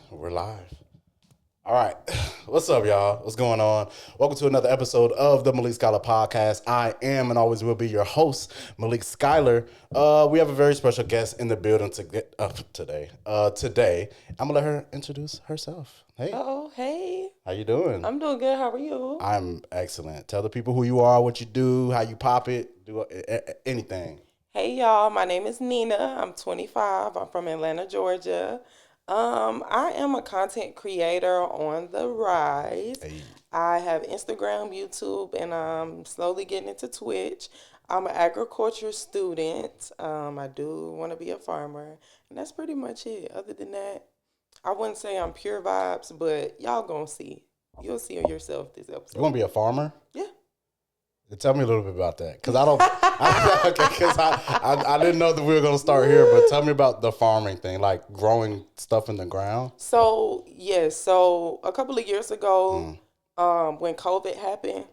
We're live. All right. What's up, y'all? What's going on? Welcome to another episode of the Malik Scholar Podcast. I am and always will be your host, Malik Schuyler. We have a very special guest in the building today. Today, I'm going to let her introduce herself. Hey. Oh, hey. How you doing? I'm doing good. How are you? I'm excellent. Tell the people who you are, what you do, how you pop it, do anything. Hey, y'all. My name is Nina. I'm 25. I'm from Atlanta, Georgia. I am a content creator on the rise. Hey. I have Instagram, YouTube, and I'm slowly getting into Twitch. I'm an agriculture student. I do want to be a farmer, and that's pretty much it. Other than that, I wouldn't say I'm pure vibes, but y'all gonna see. You'll see it yourself this You episode. want to be a farmer? Yeah. Tell me a little bit about that, because I don't. I didn't know that we were gonna start here, but tell me about the farming thing, like growing stuff in the ground. So yes, so a couple of years ago, when COVID happened,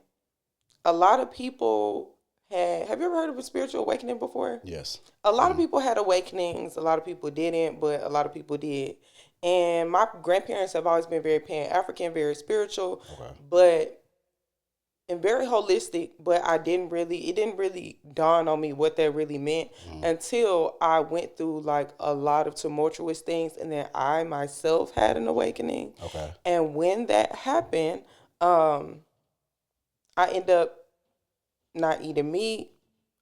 a lot of people had. Have you ever heard of a spiritual awakening before? Yes. A lot of people had awakenings. A lot of people didn't, but a lot of people did. And my grandparents have always been very Pan African, very spiritual, but and very holistic, but it didn't really dawn on me what that really meant until I went through like a lot of tumultuous things, and then I myself had an awakening. Okay. And when that happened, I ended up not eating meat.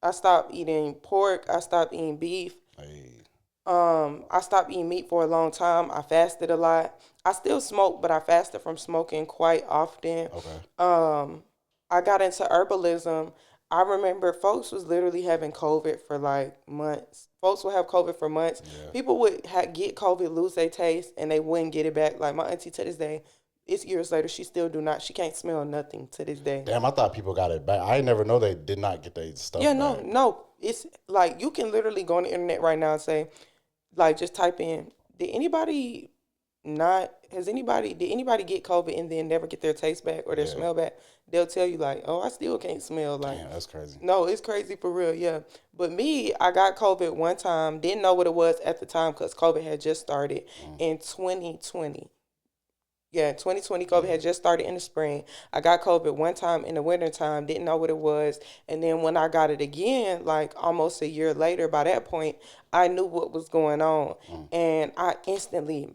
I stopped eating pork. I stopped eating beef. Hey. I stopped eating meat for a long time. I fasted a lot. I still smoke, but I fasted from smoking quite often. Okay. I got into herbalism. I remember folks was literally having COVID for like months. Folks would have COVID for months. Yeah. People would get COVID, lose their taste, and they wouldn't get it back. Like my auntie to this day, it's years later, she still do not. She can't smell nothing to this day. Damn, I thought people got it back. I never know they did not get their stuff Yeah, back. no. It's like you can literally go on the internet right now and say, like, just type in, did anybody get COVID and then never get their taste back or their smell back? They'll tell you like, oh, I still can't smell. Like, Damn, that's crazy. no, it's crazy for real, yeah. But me, I got COVID one time, didn't know what it was at the time because COVID had just started in 2020. Yeah, in 2020, COVID had just started in the spring. I got COVID one time in the wintertime, didn't know what it was. And then when I got it again, like almost a year later, by that point, I knew what was going on. And I instantly,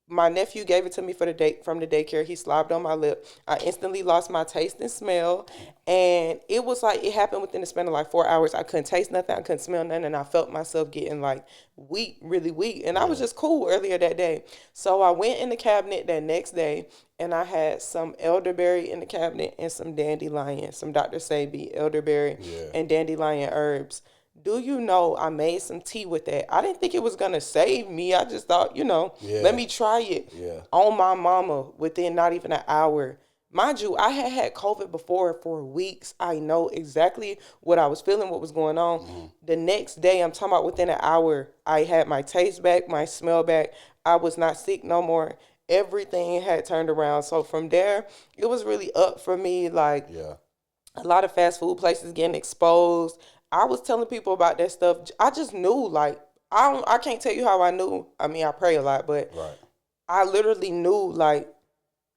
my nephew gave it to me from the daycare. He slobbed on my lip. I instantly lost my taste and smell. And it was like, it happened within the span of like 4 hours. I couldn't taste nothing. I couldn't smell nothing. And I felt myself getting like weak, really weak. And I was just cool earlier that day. So I went in the cabinet that next day and I had some elderberry in the cabinet and some dandelion, some Dr. Sabi elderberry and dandelion herbs. Do you know I made some tea with that? I didn't think it was going to save me. I just thought, let me try it. Yeah. On my mama within not even an hour. Mind you, I had COVID before for weeks. I know exactly what I was feeling, what was going on. The next day, I'm talking about within an hour, I had my taste back, my smell back. I was not sick no more. Everything had turned around. So from there, it was really up for me. Like a lot of fast food places getting exposed. I was telling people about that stuff. I just knew, like, I can't tell you how I knew. I mean, I pray a lot, but I literally knew, like,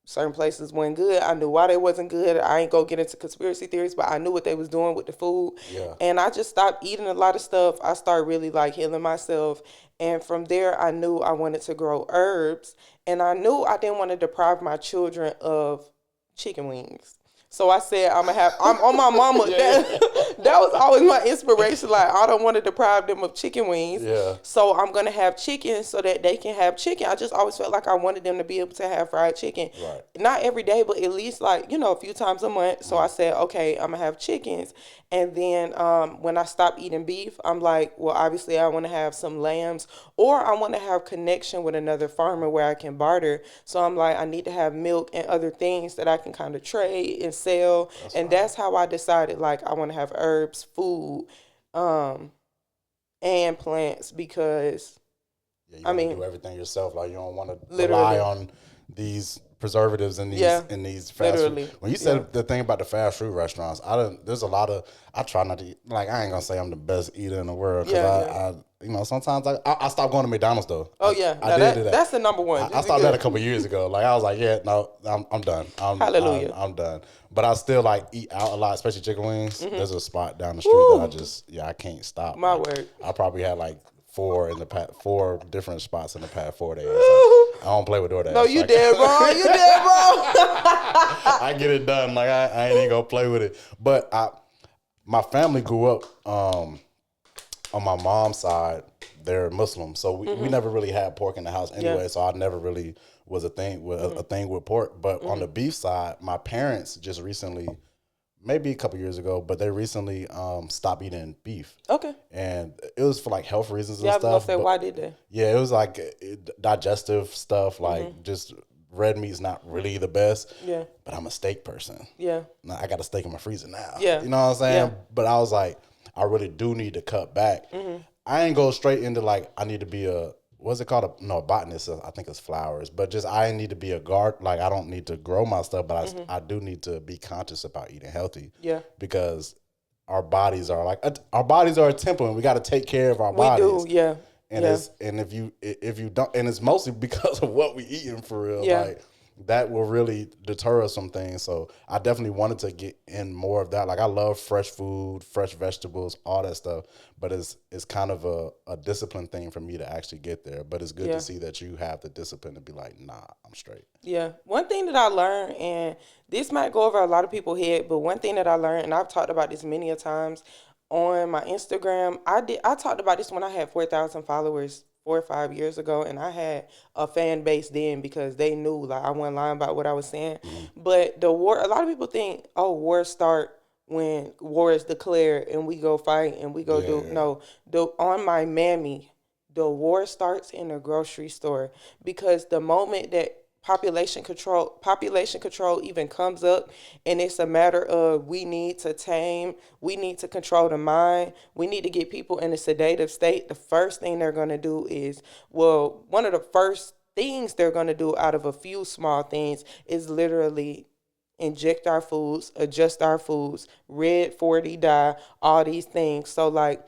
certain places weren't good. I knew why they wasn't good. I ain't go get into conspiracy theories, but I knew what they was doing with the food. Yeah. And I just stopped eating a lot of stuff. I started really, like, healing myself. And from there, I knew I wanted to grow herbs. And I knew I didn't want to deprive my children of chicken wings. So I said, I'm on my mama. That was always my inspiration. Like, I don't want to deprive them of chicken wings. Yeah. So I'm going to have chicken so that they can have chicken. I just always felt like I wanted them to be able to have fried chicken. Right. Not every day, but at least like, a few times a month. So I said, okay, I'm going to have chickens. And then when I stopped eating beef, I'm like, well, obviously I want to have some lambs, or I want to have connection with another farmer where I can barter. So I'm like, I need to have milk and other things that I can kind of trade and sell. That's how I decided, like, I want to have herbs, food, and plants because you do everything yourself. Like, you don't want to literally rely on these preservatives in these Yeah, fast food. literally. When you said the thing about the fast food restaurants, there's a lot of, I try not to eat, like, I ain't gonna say I'm the best eater in the world because I you know, sometimes I stopped going to McDonald's though. Oh yeah, I did do that. That's the number one. I stopped that a couple years ago. Like I was like, yeah, no, I'm done. Hallelujah. I'm done. But I still like eat out a lot, especially chicken wings. There's a spot down the street Woo. that I can't stop. My Like, word. I probably had like four different spots in the past 4 days. I don't play with DoorDash. No, you dead wrong. You dead wrong. I get it done. Like I ain't even gonna play with it. But my family grew up on my mom's side. They're Muslim, so we never really had pork in the house anyway. Yeah. So I never really was a thing with a thing with pork. But on the beef side, my parents just recently, maybe a couple years ago, but they recently stopped eating beef. Okay. And it was for like health reasons and stuff. stuff. I was gonna say, why did they? Yeah, it was like digestive stuff, like just red meat's not really the best. Yeah. But I'm a steak person. Yeah. Now, I got a steak in my freezer now. Yeah. You know what I'm saying? Yeah. But I was like, I really do need to cut back. I ain't go straight into like, I need to be what's it called? A botanist. I think it's flowers. But just, I need to be a garden. Like, I don't need to grow my stuff, but I do need to be conscious about eating healthy. Yeah. Because our bodies are a temple, and we got to take care of our bodies. We do, yeah. And if you don't, and it's mostly because of what we eating for real. Yeah. Like, that will really deter us from things. So I definitely wanted to get in more of that. Like, I love fresh food, fresh vegetables, all that stuff. But it's kind of a discipline thing for me to actually get there. But it's good to see that you have the discipline to be like, nah, I'm straight. Yeah. One thing that I learned, and this might go over a lot of people's head, but one thing that I learned, and I've talked about this many a times on my Instagram, I talked about this when I had 4,000 followers 4 or 5 years ago, and I had a fan base then because they knew, like, I wasn't lying about what I was saying. But the war, a lot of people think, oh, wars start when war is declared and we go fight and we go no. On my mammy, the war starts in the grocery store, because the moment that population control even comes up, and it's a matter of we need to control the mind, we need to get people in a sedative state, the first thing they're going to do is, one of the first things they're going to do out of a few small things is literally inject our foods, adjust our foods, red 40 dye, all these things. So like,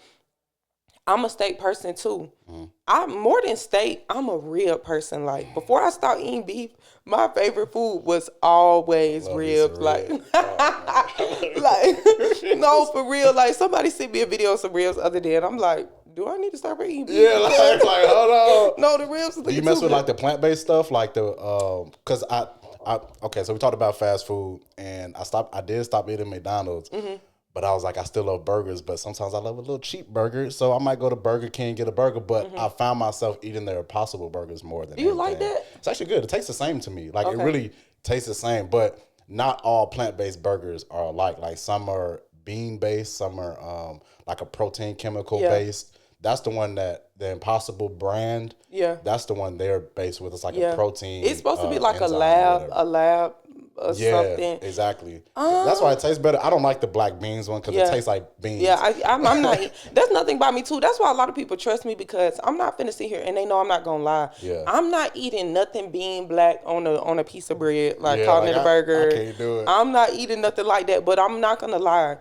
I'm a steak person too. I'm more than steak. I'm a rib person. Like, before I started eating beef, my favorite food was always ribs. Like, no, for real. Like, somebody sent me a video of some ribs the other day, and I'm like, do I need to start eating beef? Yeah, like hold on. No, the ribs. Do you mess with like the plant-based stuff, like because okay, so we talked about fast food, and I did stop eating McDonald's. But I was like, I still love burgers, but sometimes I love a little cheap burger. So I might go to Burger King, get a burger, but I found myself eating their Impossible burgers more than anything. You like that? It's actually good. It tastes the same to me. Like, it really tastes the same, but not all plant-based burgers are alike. Like, some are bean-based, some are like a protein chemical-based. That's the one that the Impossible brand, that's the one they're based with. It's like a protein. It's supposed to be like a lab or something. Exactly. That's why it tastes better. I don't like the black beans one because it tastes like beans. Yeah, I'm not. That's nothing about me too. That's why a lot of people trust me, because I'm not finna sit here and they know I'm not gonna lie. Yeah. I'm not eating nothing being black on a piece of bread, like calling it a burger. I can't do it. I'm not eating nothing like that. But I'm not gonna lie.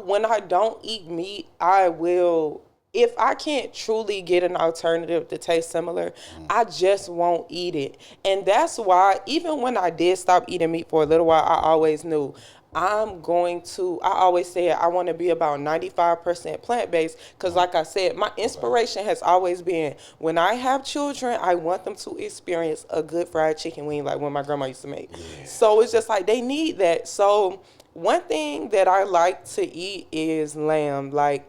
When I don't eat meat, I will. If I can't truly get an alternative to taste similar, I just won't eat it. And that's why, even when I did stop eating meat for a little while, I always knew I always said I want to be about 95% plant-based, because like I said, my inspiration has always been, when I have children, I want them to experience a good fried chicken wing like when my grandma used to make. So it's just like, they need that. So one thing that I like to eat is lamb. Like,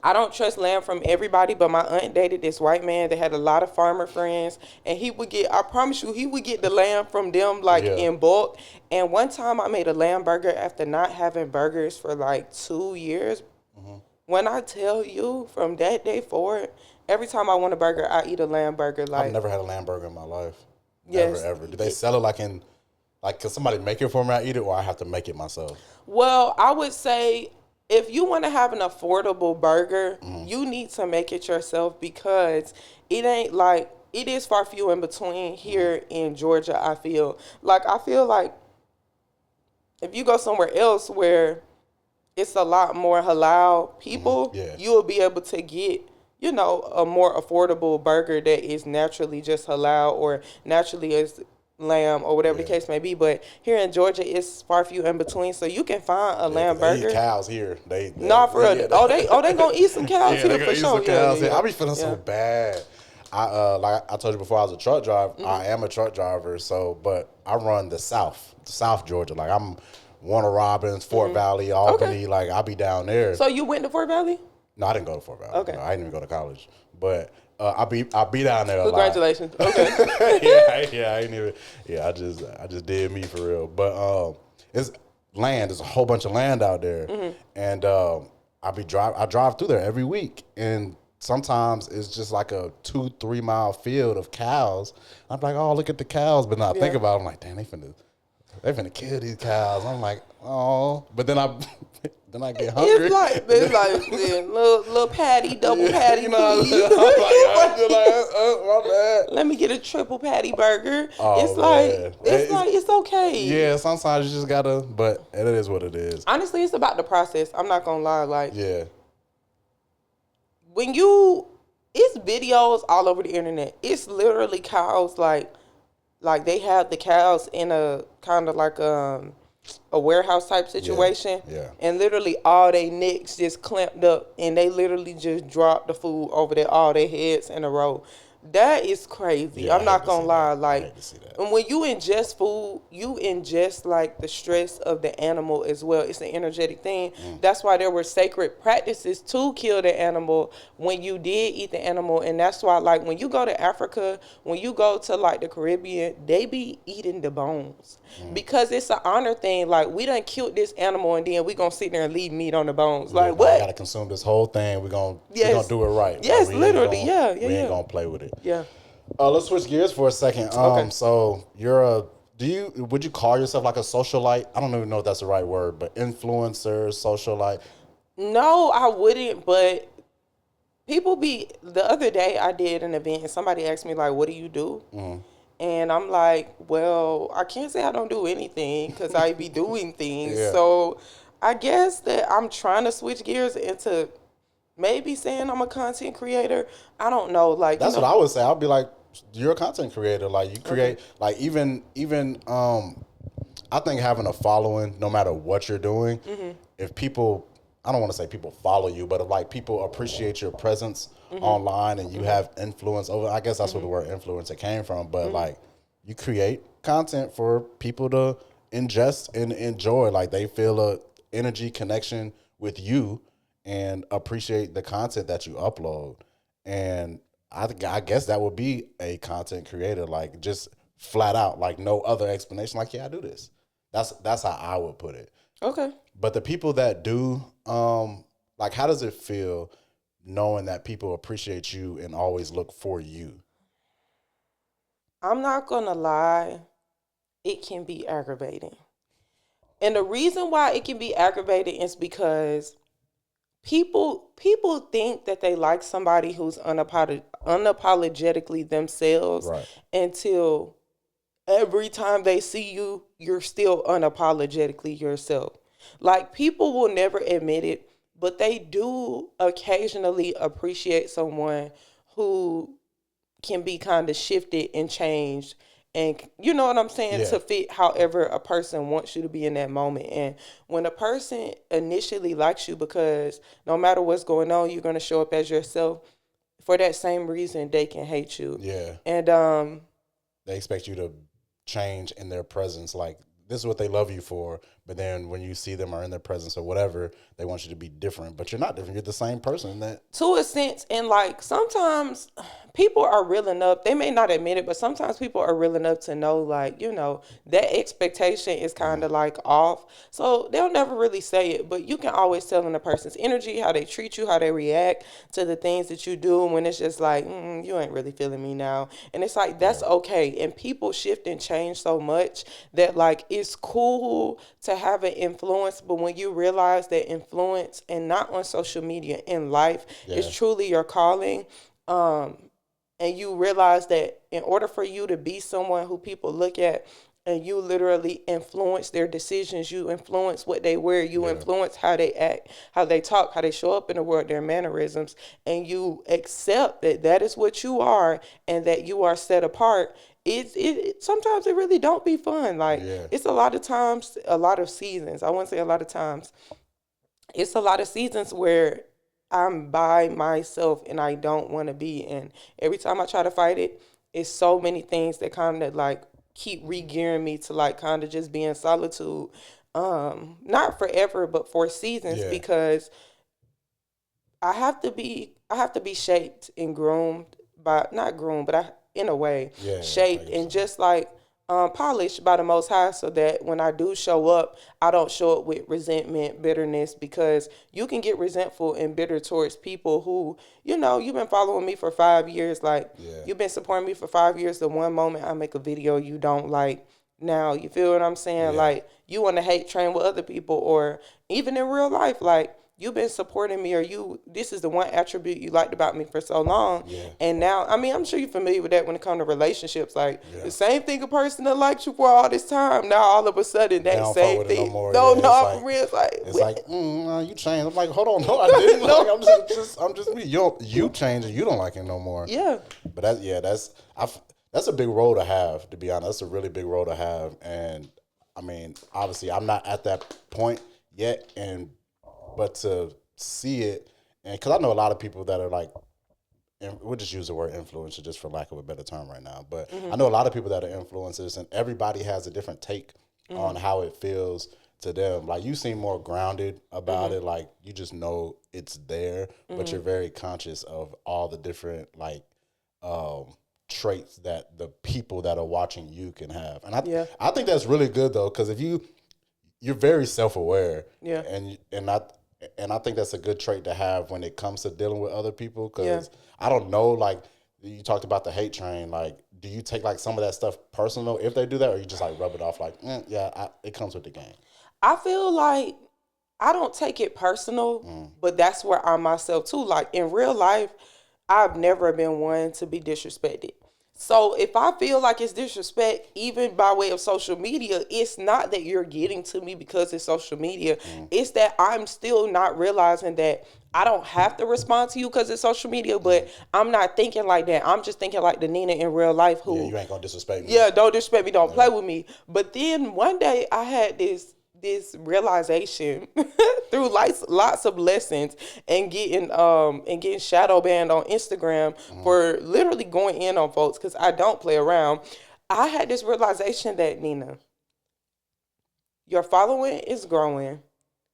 I don't trust lamb from everybody, but my aunt dated this white man that had a lot of farmer friends, and I promise you, he would get the lamb from them in bulk. And one time I made a lamb burger after not having burgers for like 2 years. When I tell you, from that day forward, every time I want a burger, I eat a lamb burger. Like, I've never had a lamb burger in my life. Yes. Never, ever. Do they sell it can somebody make it for me, I eat it, or I have to make it myself? Well, I would say, if you want to have an affordable burger, you need to make it yourself, because it ain't like, it is far few in between here in Georgia. I feel like if you go somewhere else where it's a lot more halal people, Yeah. you will be able to get, a more affordable burger that is naturally just halal or naturally is lamb or whatever the Yeah. case may be. But here in Georgia, it's far few in between, so you can find a Yeah, 'cause lamb they eat burger. cows here. They Nah, for real. yeah, Oh, they gonna eat some cows yeah, they here gonna for eat sure. some Yeah, cows yeah, here. yeah. I be feeling so Yeah. bad. Like I told you before, I was a truck driver. Mm-hmm. I am a truck driver, but I run the South Georgia. Like I'm Warner Robins, Fort Valley, Albany. Okay. Like I be down there. So you went to Fort Valley? No, I didn't go to Fort Valley. Okay. No, I didn't even go to college. But I be down there a lot. Congratulations. Okay. Yeah, I ain't even. Yeah, I just did me for real. But it's land. There's a whole bunch of land out there, and I drive through there every week, and sometimes it's just like a 2-3 mile field of cows. I'm like, oh, look at the cows, but now I think Yeah. about it, I'm like, damn, they finna kill these cows. I'm like, oh, but then I get hungry. It's like yeah, little patty, double patty, You know, please. I'm like, my bad. Let me get a triple patty burger. Oh, it's man. like it's okay. Yeah, sometimes you just gotta, but it is what it is. Honestly, it's about the process. I'm not gonna lie. Like Yeah, it's videos all over the internet. It's literally cows like they have the cows in a kind of like a warehouse type situation. yeah. And literally all they necks just clamped up and they literally just drop the food over there, all their heads in a row. That is crazy. Yeah, I I'm not hate to gonna see lie. that. I Like, hate to see that. and when you ingest food, you ingest like the stress of the animal as well. It's an energetic thing. That's why there were sacred practices to kill the animal when you did eat the animal. And that's why, like, when you go to Africa, when you go to like the Caribbean, they be eating the bones because it's an honor thing. Like, we done killed this animal and then we gonna sit there and leave meat on the bones. Yeah, Like, now what? we gotta consume this whole thing. We gonna do it right. Yes, Like, we ain't literally. gonna- Yeah, We yeah. ain't gonna play with it. Yeah. Let's switch gears for a second. Okay. So would you call yourself like a socialite? I don't even know if that's the right word, but influencer, socialite. No, I wouldn't, but the other day I did an event and somebody asked me like, what do you do? And I'm like, well, I can't say I don't do anything because I be doing things. Yeah. So I guess that I'm trying to switch gears into maybe saying I'm a content creator. I don't know. Like, That's what I would say. I'd be like, you're a content creator. Like you create, like even I think having a following, no matter what you're doing, if people, I don't want to say people follow you, but if like people appreciate your presence online and you have influence over, I guess that's where the word influencer came from. But like you create content for people to ingest and enjoy. Like they feel a energy connection with you and appreciate the content that you upload. And I guess that would be a content creator, like just flat out, like no other explanation. Like, yeah, I do this. That's how I would put it. Okay. But the people that do, like, how does it feel knowing that people appreciate you and always look for you? I'm not going to lie. It can be aggravating. And the reason why it can be aggravating is because people think that they like somebody who's unapologetically themselves Right. until every time they see you, you're still unapologetically yourself. Like, people will never admit it, but they do occasionally appreciate someone who can be kind of shifted and changed, and you know what I'm saying, Yeah. to fit however a person wants you to be in that moment. And when a person initially likes you because no matter what's going on, you're going to show up as yourself, for that same reason they can hate you. Yeah. And They expect you to change in their presence. Like, this is what they love you for. But then when you see them or in their presence or whatever, they want you to be different. But you're not different. You're the same person. to a sense, and like sometimes people are real enough, they may not admit it, but sometimes people are real enough to know, like, that expectation is kind of like off. So they'll never really say it, but you can always tell in a person's energy, how they treat you, how they react to the things that you do, when it's just like, you ain't really feeling me now. And it's like, that's okay. And people shift and change so much that, like, it's cool to have an influence, but when you realize that influence, and not on social media, in life, is truly your calling, and you realize that in order for you to be someone who people look at and you literally influence their decisions, you influence what they wear, you influence how they act, how they talk, how they show up in the world, their mannerisms, and you accept that that is what you are and that you are set apart. It sometimes it really don't be fun. Like Yeah. it's a lot of times, a lot of seasons. I wouldn't say a lot of times. It's a lot of seasons where I'm by myself and I don't want to be. And every time I try to fight it, it's so many things that kind of like keep re-gearing me to like kind of just be in solitude. Not forever, but for seasons Yeah. because I have to be shaped and groomed by not groomed, but I in a way Yeah. shaped and just like polished by the Most High, so that when I do show up, I don't show up with resentment, bitterness, because you can get resentful and bitter towards people who, you know, you've been following me for 5 years, like Yeah. you've been supporting me for 5 years. The one moment I make a video you don't like, now you feel what I'm saying? Yeah. Like you want to hate train with other people, or even in real life, like you've been supporting me, or this is the one attribute you liked about me for so long. Yeah. And now, I mean, I'm sure you're familiar with that when it comes to relationships. Like Yeah. the same thing a person that liked you for all this time, now all of a sudden They that don't fuck same with it no thing. more. No, Yeah, no, it's for real. It's like, It's like, you changed. I'm like, hold on, no, I didn't. No. Like, I'm just me. You changed and you don't like it no more. yeah. But that's a big role to have. To be honest, that's a really big role to have. And I mean, obviously, I'm not at that point yet, but to see it, and because I know a lot of people that are like, and we'll just use the word influencer just for lack of a better term right now. But I know a lot of people that are influencers, and everybody has a different take on how it feels to them. Like you seem more grounded about it. Like you just know it's there, but you're very conscious of all the different like traits that the people that are watching you can have. And I think that's really good though, because if you're very self-aware, Yeah. and I think that's a good trait to have when it comes to dealing with other people. Because I don't know, like you talked about the hate train. Like, do you take like some of that stuff personal if they do that, or you just like rub it off like, it comes with the game? I feel like I don't take it personal, but that's where I'm myself too. Like in real life, I've never been one to be disrespected. So if I feel like it's disrespect, even by way of social media, it's not that you're getting to me because it's social media. It's that I'm still not realizing that I don't have to respond to you because it's social media, but I'm not thinking like that. I'm just thinking like the Nina in real life who, Yeah, you ain't gonna disrespect me. yeah, don't disrespect me, don't play with me. But then one day I had this realization through lots of lessons and getting shadow banned on Instagram for literally going in on folks because I don't play around. I had this realization that Nina, your following is growing.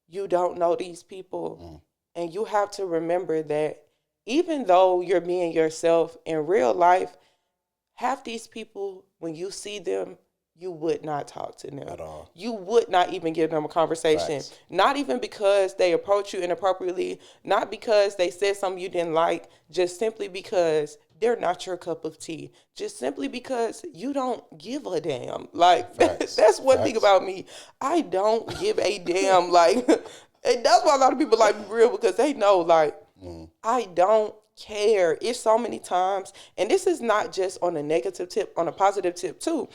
You don't know these people. And you have to remember that even though you're being yourself in real life, half these people, when you see them, you would not talk to them At all. You would not even give them a conversation. Facts. Not even because they approach you inappropriately, not because they said something you didn't like, just simply because they're not your cup of tea. Just simply because you don't give a damn. Like that's one thing about me. I don't give a damn. Like, and that's why a lot of people like me real, because they know like I don't care. It's so many times, and this is not just on a negative tip, on a positive tip too.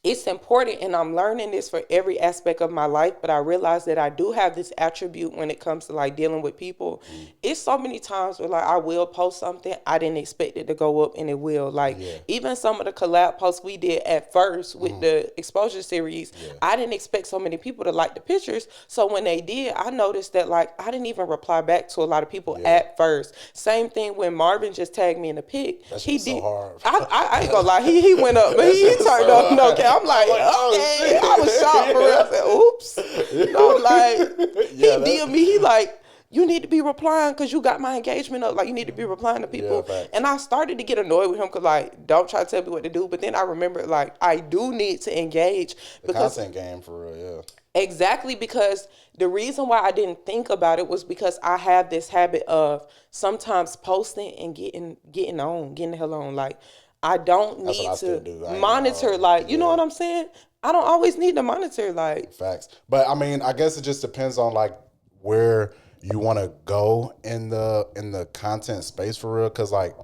It's important, and I'm learning this for every aspect of my life, but I realize that I do have this attribute when it comes to like dealing with people. It's so many times where like I will post something, I didn't expect it to go up, and it will. Like even some of the collab posts we did at first with the exposure series, I didn't expect so many people to like the pictures. So when they did, I noticed that like I didn't even reply back to a lot of people at first. Same thing when Marvin just tagged me in the pic. He did. So hard. I ain't gonna lie, he went up, but he turned up. No, okay. I'm like, okay. I was shocked for real. I said, oops. No, like, he DM'd me. He like, you need to be replying because you got my engagement up. Like, you need to be replying to people. And I started to get annoyed with him because, like, don't try to tell me what to do. But then I remember, like, I do need to engage. The content game, for real, yeah. Exactly, because the reason why I didn't think about it was because I have this habit of sometimes posting and getting the hell on. Like, I don't need to monitor, like, you know what I'm saying? I don't always need to monitor, like. Facts. But I mean, I guess it just depends on like where you want to go in the content space for real. Cause like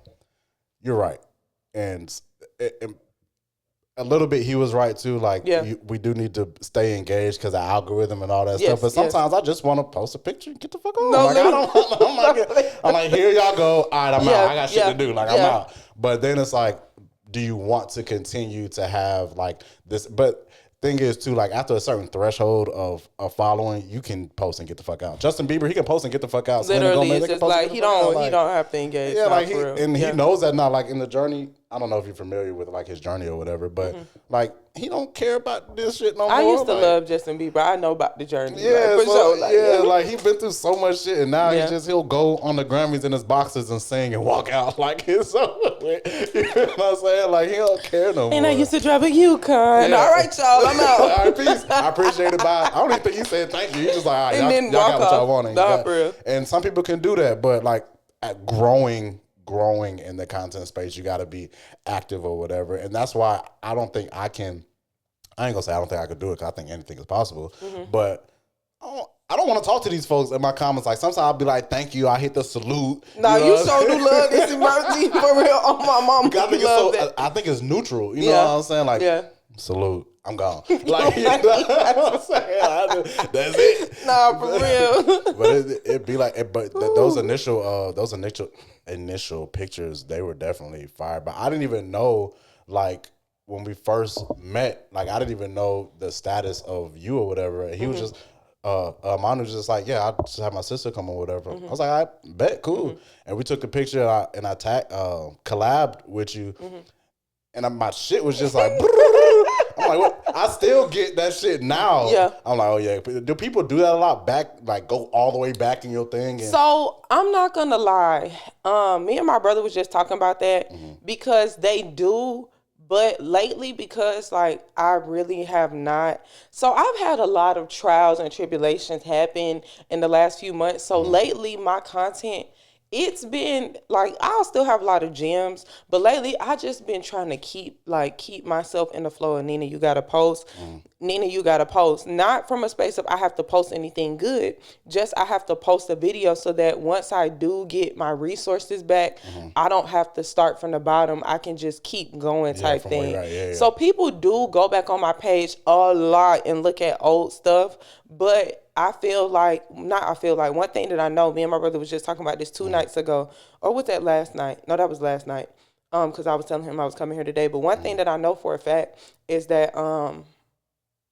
you're right, and a little bit he was right too. Like we do need to stay engaged because of algorithm and all that stuff. But sometimes I just want to post a picture and get the fuck on. No, like I don't. I'm like, here y'all go. All right, I'm out. I got shit to do. Like I'm out. But then it's like, do you want to continue to have like this? But thing is too, like after a certain threshold of following, you can post and get the fuck out. Justin Bieber, he can post and get the fuck out. Literally, it's just like he don't have to engage. Yeah, like he knows that now. Like in the journey, I don't know if you're familiar with like his journey or whatever, but like he don't care about this shit no more. I used to love Justin Bieber. I know about the journey. Yeah, like, for sure. Like, like he been through so much shit, and now he'll go on the Grammys in his boxes and sing and walk out like it's over. You know what I'm saying? Like he don't care no more. And I used to drive a Yukon. All right, y'all, I'm out. All right, peace. I appreciate it. Bye. I don't even think he said thank you. He just like, all right, y'all got what y'all wanted. And some people can do that, but like at growing in the content space, you got to be active or whatever. And that's why I don't think I can. I ain't gonna say I don't think I could do it because I think anything is possible. But I don't want to talk to these folks in my comments. Like sometimes I'll be like, "Thank you." I hit the salute. No, you so do love this emoji for real. Oh my mom, I think it's neutral. You know what I'm saying? Like salute. I'm gone. Like you know what I'm saying? That's it. Nah, for real. But it'd be like, but those initial pictures, they were definitely fire. But I didn't even know like. When we first met, like I didn't even know the status of you or whatever. And he was just, mine was just like, yeah, I just had my sister come or whatever. I was like, I bet, cool. And we took a picture and I collabed with you. And my shit was just like, I'm like, what? I still get that shit now. Yeah. I'm like, oh yeah. Do people do that a lot back, like go all the way back in your thing? So I'm not gonna lie. Me and my brother was just talking about that because they do. But lately, because like I really have not, so I've had a lot of trials and tribulations happen in the last few months. So lately, my content, it's been like I'll still have a lot of gems, but lately I just been trying to keep myself in the flow of Nina, you gotta post. Nina, you gotta post. Not from a space of I have to post anything good, just I have to post a video so that once I do get my resources back, I don't have to start from the bottom. I can just keep going type thing. So people do go back on my page a lot and look at old stuff, but one thing that I know, me and my brother was just talking about this 2 nights ago, or was that last night? No, that was last night. Because I was telling him I was coming here today. But one thing that I know for a fact is that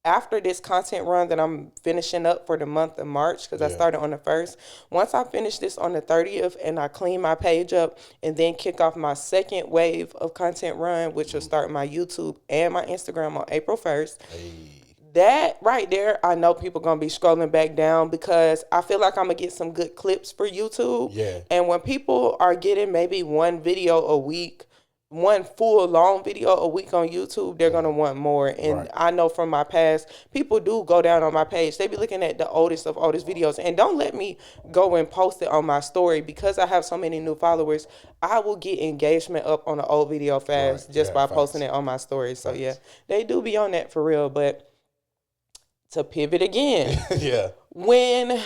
after this content run that I'm finishing up for the month of March, because I started on the 1st, once I finish this on the 30th and I clean my page up and then kick off my second wave of content run, which will start my YouTube and my Instagram on April 1st. That right there, I know people going to be scrolling back down because I feel like I'm going to get some good clips for YouTube. Yeah. And when people are getting maybe one video a week, one full long video a week on YouTube, they're going to want more. And I know from my past, people do go down on my page. They be looking at the oldest of oldest videos. And don't let me go and post it on my story because I have so many new followers. I will get engagement up on an old video fast just by posting it on my story. So yeah, they do be on that for real. But to pivot again. When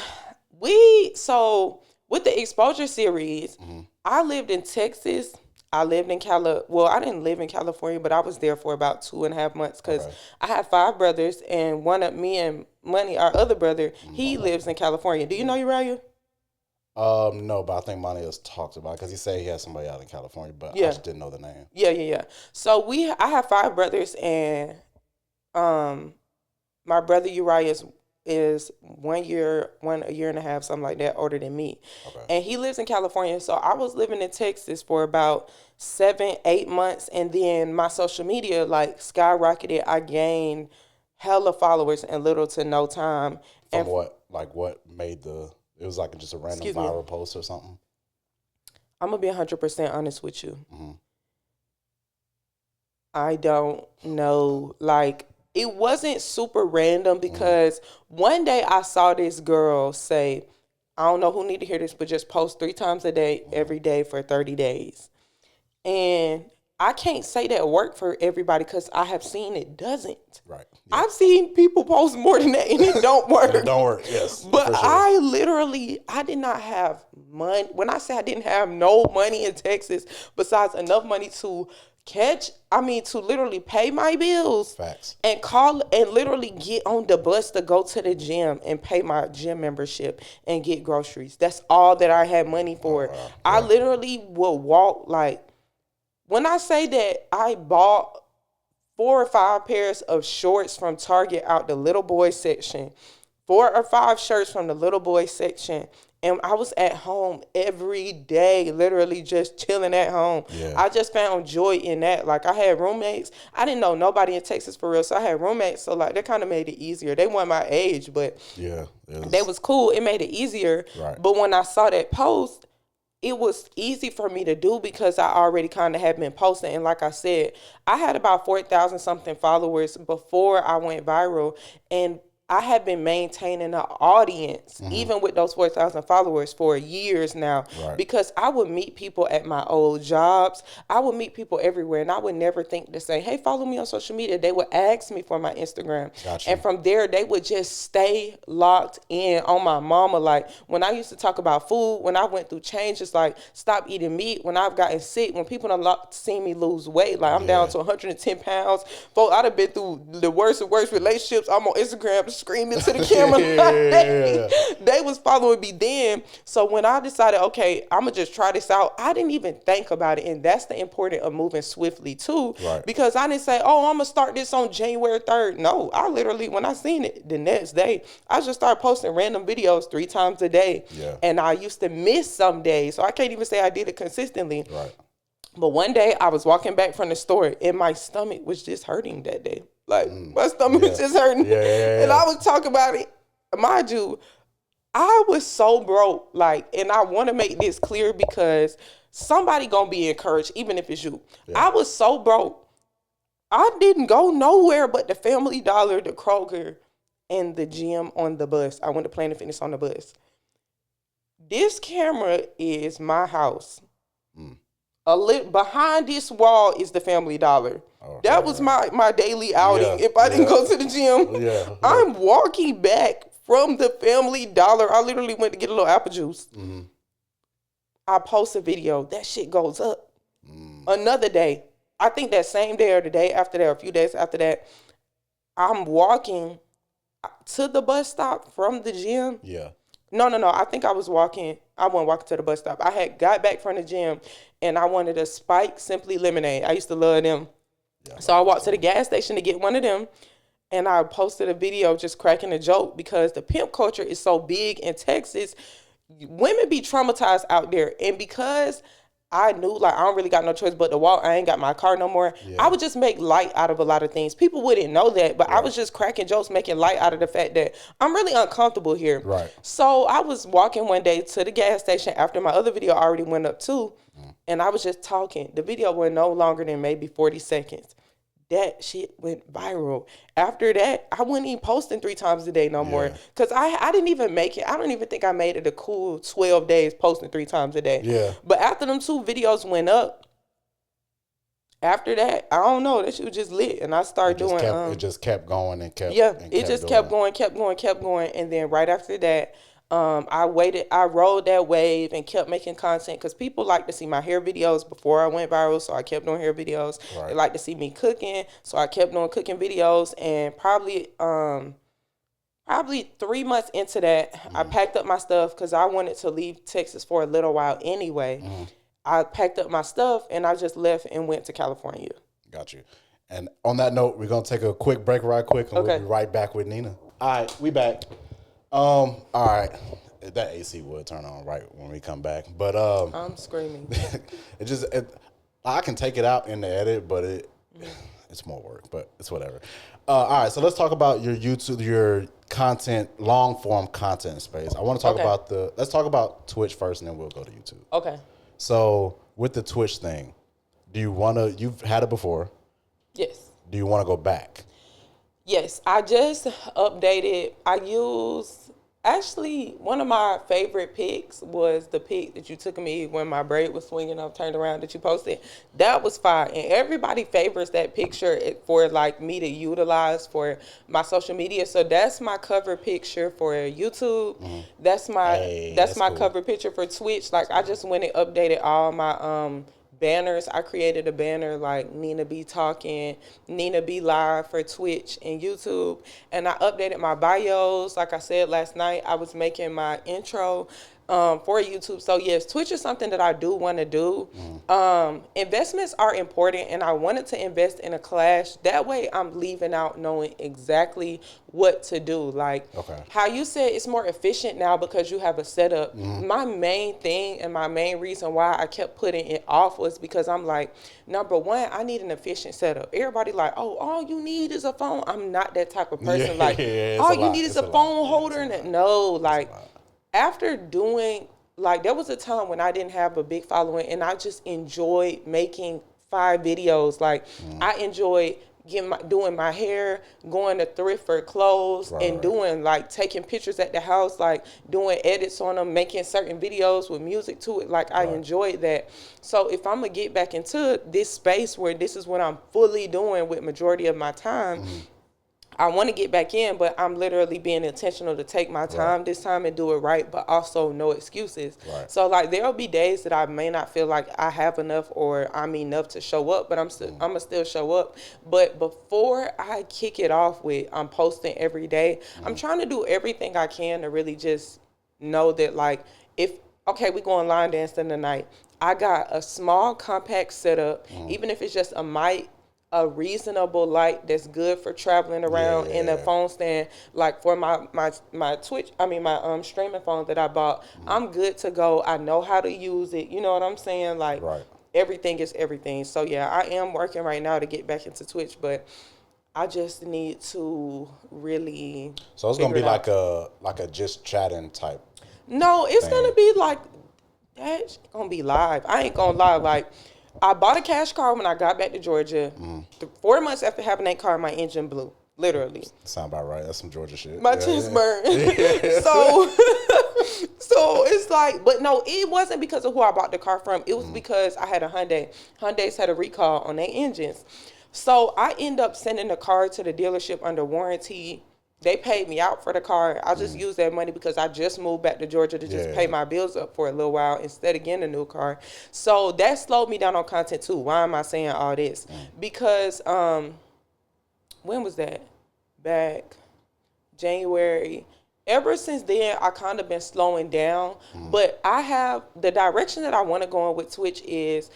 with the exposure series, I lived in Texas. I lived in I didn't live in California, but I was there for about 2.5 months because I had 5 brothers, and one of me and Money, our other brother, he lives in California. Do you know Uriah? No, but I think Money has talked about it because he said he had somebody out in California, but I just didn't know the name. Yeah. So I have 5 brothers, and my brother Uriah is 1 year, a year and a half, something like that, older than me. And he lives in California. So I was living in Texas for about 7-8 months. And then my social media like skyrocketed. I gained hella followers in little to no time. From what made it was like just a random viral post or something? I'm going to be 100% honest with you. I don't know, it wasn't super random because one day I saw this girl say, I don't know who need to hear this, but just post 3 times a day, every day for 30 days. And I can't say that work for everybody because I have seen it doesn't. Right. Yeah. I've seen people post more than that and it don't work. It don't work, yes. But sure. I did not have money. When I say I didn't have no money in Texas besides enough money to to literally pay my bills. Facts. And call and literally get on the bus to go to the gym and pay my gym membership and get groceries. That's all that I had money for. Yeah. I literally would walk when I say that I bought 4 or 5 pairs of shorts from Target out the little boy section, 4 or 5 shirts from the little boy section, and I was at home every day, literally just chilling at home. Yeah. I just found joy in that. Like, I had roommates. I didn't know nobody in Texas for real, so I had roommates. So, that kind of made it easier. They weren't my age, but they was cool. It made it easier. Right. But when I saw that post, it was easy for me to do because I already kind of had been posting. And like I said, I had about 4,000 something followers before I went viral. And I have been maintaining an audience, even with those 4,000 followers, for years now, because I would meet people at my old jobs. I would meet people everywhere, and I would never think to say, hey, follow me on social media. They would ask me for my Instagram. Gotcha. And from there, they would just stay locked in on my mama. Like, when I used to talk about food, when I went through changes, like stop eating meat, when I've gotten sick, when people done seen me lose weight, like I'm down to 110 pounds. Folks, I'd have been through the worst of worst relationships. I'm on Instagram screaming to the camera. They was following me then. So when I decided, okay, I'm gonna just try this out, I didn't even think about it. And that's the importance of moving swiftly too. Right. Because I didn't say, oh, I'm gonna start this on January 3rd. No, I literally, when I seen it the next day, I just started posting random videos 3 times a day. Yeah. And I used to miss some days. So I can't even say I did it consistently. Right. But one day I was walking back from the store and my stomach was just hurting that day. Like, my stomach was just hurting. Yeah. And I was talking about it. Mind you, I was so broke. And I want to make this clear because somebody going to be encouraged, even if it's you. Yeah. I was so broke. I didn't go nowhere but the Family Dollar, the Kroger, and the gym on the bus. I went to Planet Fitness on the bus. This camera is my house. Behind this wall is the Family Dollar. Okay, that was my daily outing. If I didn't go to the gym, I'm walking back from the Family Dollar. I literally went to get a little apple juice. I post a video. That shit goes up. Another day, I think that same day or the day after that, or a few days after that, I'm walking to the bus stop from the gym. Yeah. No. I think I was walking. I wasn't walking to the bus stop. I had got back from the gym, and I wanted a Spike Simply Lemonade. I used to love them. Yeah, so I walked to the gas station to get one of them, and I posted a video just cracking a joke because the pimp culture is so big in Texas. Women be traumatized out there, and because I knew I don't really got no choice but to walk. I ain't got my car no more. Yeah. I would just make light out of a lot of things. People wouldn't know that, but I was just cracking jokes, making light out of the fact that I'm really uncomfortable here. Right. So I was walking one day to the gas station after my other video already went up too, and I was just talking. The video went no longer than maybe 40 seconds. That shit went viral. After that, I wasn't even posting 3 times a day no more. Because I didn't even make it. I don't even think I made it a cool 12 days posting 3 times a day. Yeah. But after them 2 videos went up, after that, I don't know. That shit was just lit. And I started doing... it just kept going and kept... Yeah, it just kept going. And then right after that, I rode that wave and kept making content because people like to see my hair videos before I went viral, so I kept doing hair videos. Right. They like to see me cooking, so I kept doing cooking videos. And probably 3 months into that, I packed up my stuff because I wanted to leave Texas for a little while anyway. I packed up my stuff and I just left and went to California. Got you. And on that note, we're gonna take a quick break right quick, and we'll be right back with Nina. All right, we back. All right. That AC would turn on right when we come back. But I'm screaming. I can take it out in the edit, but it's more work, but it's whatever. All right, so let's talk about your YouTube, your content, long form content space. I want to talk about let's talk about Twitch first, and then we'll go to YouTube. Okay. So with the Twitch thing, you've had it before? Yes. Do you want to go back? Yes, I just updated. I use Actually, one of my favorite pics was the pic that you took of me when my braid was swinging up, turned around, that you posted. That was fire, and everybody favors that picture for like me to utilize for my social media. So that's my cover picture for YouTube. That's my Hey, that's that's my cool. cover picture for Twitch. Like I just went and updated all my banners. I created a banner like Nina Be Talking, Nina Be Live for Twitch and YouTube. And I updated my bios. Like I said last night, I was making my intro for YouTube. So yes, Twitch is something that I do want to do. Investments are important, and I wanted to invest in a class. That way, I'm leaving out knowing exactly what to do. Like Okay. how you said, it's more efficient now because you have a setup. My main thing and my main reason why I kept putting it off was because I'm like, number one, I need an efficient setup. Everybody like, oh, all you need is a phone. I'm not that type of Yeah, person. Like, it's all a you lot. need is It's a a lot. phone Yeah, it's a holder. lot. And no, It's a like lot. after doing, like there was a time when I didn't have a big following and I just enjoyed making 5 videos. Like I enjoyed doing my hair, going to thrift for clothes, Right, and right. doing like taking pictures at the house, like doing edits on them, making certain videos with music to it. Like I Right. enjoyed that. So if I'm gonna get back into this space where this is what I'm fully doing with majority of my time, I want to get back in, but I'm literally being intentional to take my Right. time this time and do it right, but also no excuses. Right. So like there'll be days that I may not feel like I have enough or I'm enough to show up, but I'm gonna still show up. But before I kick it off with I'm posting every day, I'm trying to do everything I can to really just know that like if okay, we going line dancing tonight. I got a small compact setup, even if it's just a mic, a reasonable light that's good for traveling Yeah, around, yeah, and a yeah. phone stand like for my Twitch, I mean my streaming phone that I bought. I'm good to go. I know how to use it. You know what I'm saying? Like Right. everything is everything. So yeah, I am working right now to get back into Twitch, but I just need to really So it's gonna figure be it out. like a just chatting type No, it's thing. gonna be like that's gonna be live. I ain't gonna lie. Like, I bought a cash car when I got back to Georgia. 4 months after having that car, my engine blew. Literally, Sound about right. That's some Georgia shit. my Yeah, tits yeah. burned. Yeah. So, so it's like, but no, it wasn't because of who I bought the car from. It was because I had a Hyundai. Hyundai's had a recall on their engines. So I end up sending the car to the dealership under warranty. They paid me out for the car. I just used that money because I just moved back to Georgia to just pay Yeah. my bills up for a little while instead of getting a new car. So that slowed me down on content too. Why am I saying all this? Because when was that? Back January. Ever since then, I kind of been slowing down. But I have the direction that I want to go in with Twitch is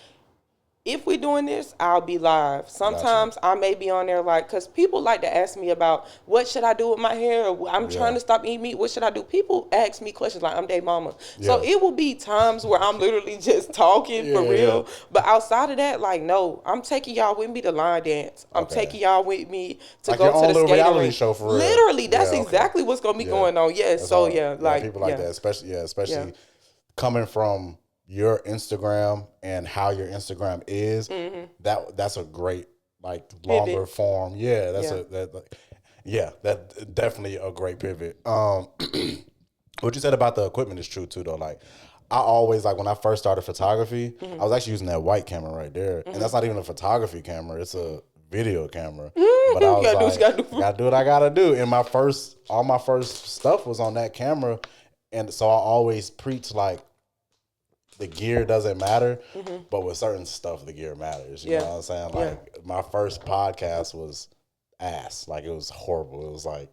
if we're doing this, I'll be live. Sometimes I may be on there like, because people like to ask me about what should I do with my hair? Or I'm trying Yeah. to stop eating meat. What should I do? People ask me questions like I'm their mama. So Yeah. it will be times where I'm literally just talking for Yeah, real. yeah. But outside of that, like, no, I'm taking y'all with me to line dance. I'm Okay. taking y'all with me to Like go your to own the little skating reality rink. show for real. Literally, that's Yeah, okay. exactly what's going to be Yeah. going on. Yes. That's So hard. yeah, like, people like that, especially coming from your Instagram and how your Instagram is. That's a great like longer form. Yeah, that's Yeah. a that definitely a great pivot. What you said about the equipment is true too though. Like I always like when I first started photography, I was actually using that white camera right there, and that's not even a photography camera; it's a video camera. But I You was gotta do what like, you gotta do. gotta do what I gotta do. And all my first stuff was on that camera, and so I always preach like the gear doesn't matter, but with certain stuff, the gear matters. You know what I'm saying? Like my first podcast was ass. Like it was horrible. It was like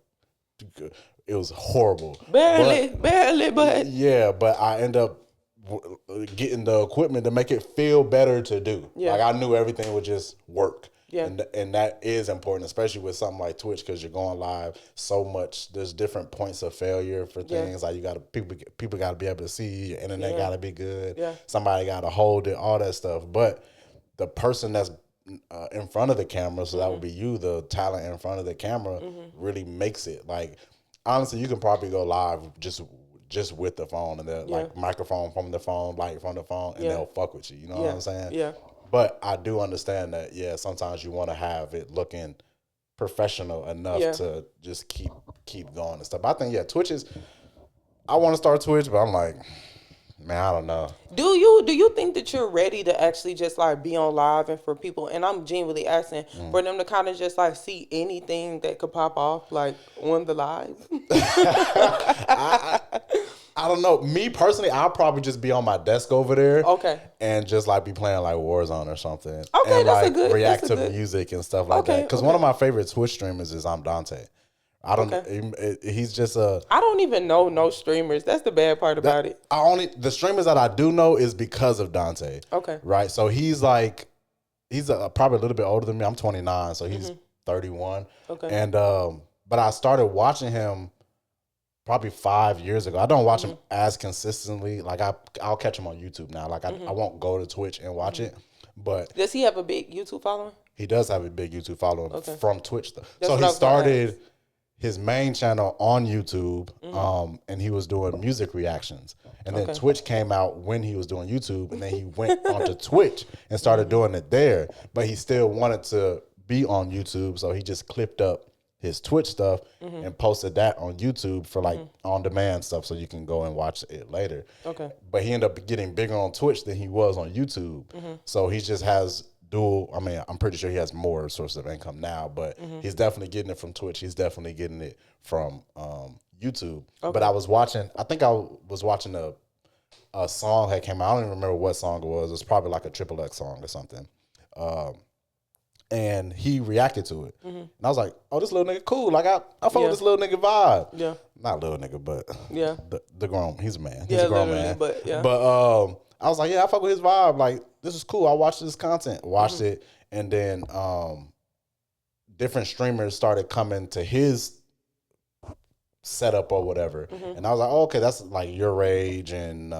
it was horrible. Barely, but Yeah, but I end up getting the equipment to make it feel better to do. Yeah. Like I knew everything would just work. Yeah. And that is important, especially with something like Twitch, because you're going live so much. There's different points of failure for things. Like you got to people got to be able to see you. Your internet got to be good. Yeah. Somebody got to hold it. All that stuff. But the person that's in front of the camera, so that would be you, the talent in front of the camera, really makes it. Like honestly, you can probably go live just with the phone and the like microphone from the phone, light from the phone, and they'll fuck with you. You know what I'm saying? Yeah. But I do understand that, sometimes you want to have it looking professional enough to just keep going and stuff. But I think, Twitch is I want to start Twitch, but I'm like, man, I don't know. Do you think that you're ready to actually just like be on live and for people, and I'm genuinely asking for them to kind of just like see anything that could pop off like on the live? I don't know. Me personally, I'll probably just be on my desk over there Okay. and just like be playing like Warzone or something Okay, and that's a like good. That's react a to good. music and stuff like that. Okay. Because one of Okay. my favorite Twitch streamers is Dante. I don't. Okay. He's just a I don't even know no streamers. That's the bad part about that it. I only the streamers that I do know is because of Dante. Okay. Right. So he's like probably a little bit older than me. I'm 29, so he's Mm-hmm. 31. Okay. And but I started watching him probably 5 years ago. I don't watch him as consistently. Like I'll catch him on YouTube now. Like I won't go to Twitch and watch it, but Does he have a big YouTube following? he does have a big YouTube following Okay. from Twitch though. That's So what he I was gonna started his main channel on YouTube, and he was doing music reactions. And then Okay. Twitch came out when he was doing YouTube, and then he went onto Twitch and started doing it there. But he still wanted to be on YouTube, so he just clipped up his Twitch stuff and posted that on YouTube for like on demand stuff, so you can go and watch it later. Okay. But he ended up getting bigger on Twitch than he was on YouTube. So he just has dual. I mean, I'm pretty sure he has more sources of income now, but he's definitely getting it from Twitch. He's definitely getting it from YouTube. But I was watching. I think I was watching a song that came out. I don't even remember what song it was. It was probably like a Triple X song or something. And he reacted to it, and I was like, "Oh, this little nigga cool. Like I fuck with this little nigga vibe. Yeah. Not little nigga, but Yeah. the grown. He's a man. He's Yeah, a grown literally, man. but yeah. But I was like, yeah, I fuck with his vibe. Like this is cool. I watched this content, watched it, and then different streamers started coming to his setup or whatever, and I was like, oh, okay, that's like Your Rage and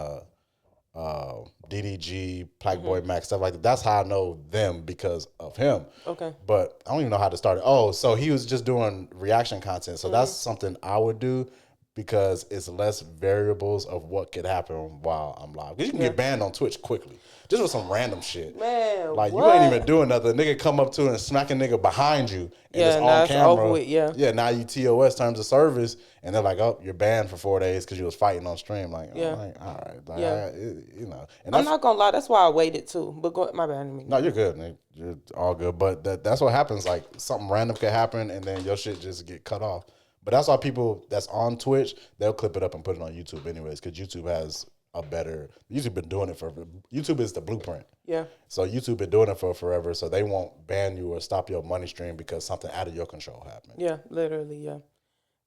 DDG, Blackboy Max, stuff like that. That's how I know them because of him. Okay. But I don't even know how to start it. Oh, so he was just doing reaction content. So that's something I would do because it's less variables of what could happen while I'm live. Because you can get banned on Twitch quickly. Just with some random shit. Man, Like, what? you ain't even doing nothing. Nigga come up to and smack a nigga behind you. And it's Yeah, on now it's camera. over with, yeah. Yeah, now you TOS, terms of service. And they're like, oh, you're banned for 4 days because you was fighting on stream. Like, Yeah. all right. Like, Yeah. you know. And I'm that's, not gonna lie, that's why I waited too. But go, my bad. I didn't mean- no, you're good, Nick. You're all good. But that's what happens. Like, something random could happen and then your shit just get cut off. But that's why people that's on Twitch, they'll clip it up and put it on YouTube anyways, because YouTube has a better. YouTube been doing it for. YouTube is the blueprint. Yeah. So YouTube been doing it for forever, so they won't ban you or stop your money stream because something out of your control happened. Yeah, literally, yeah.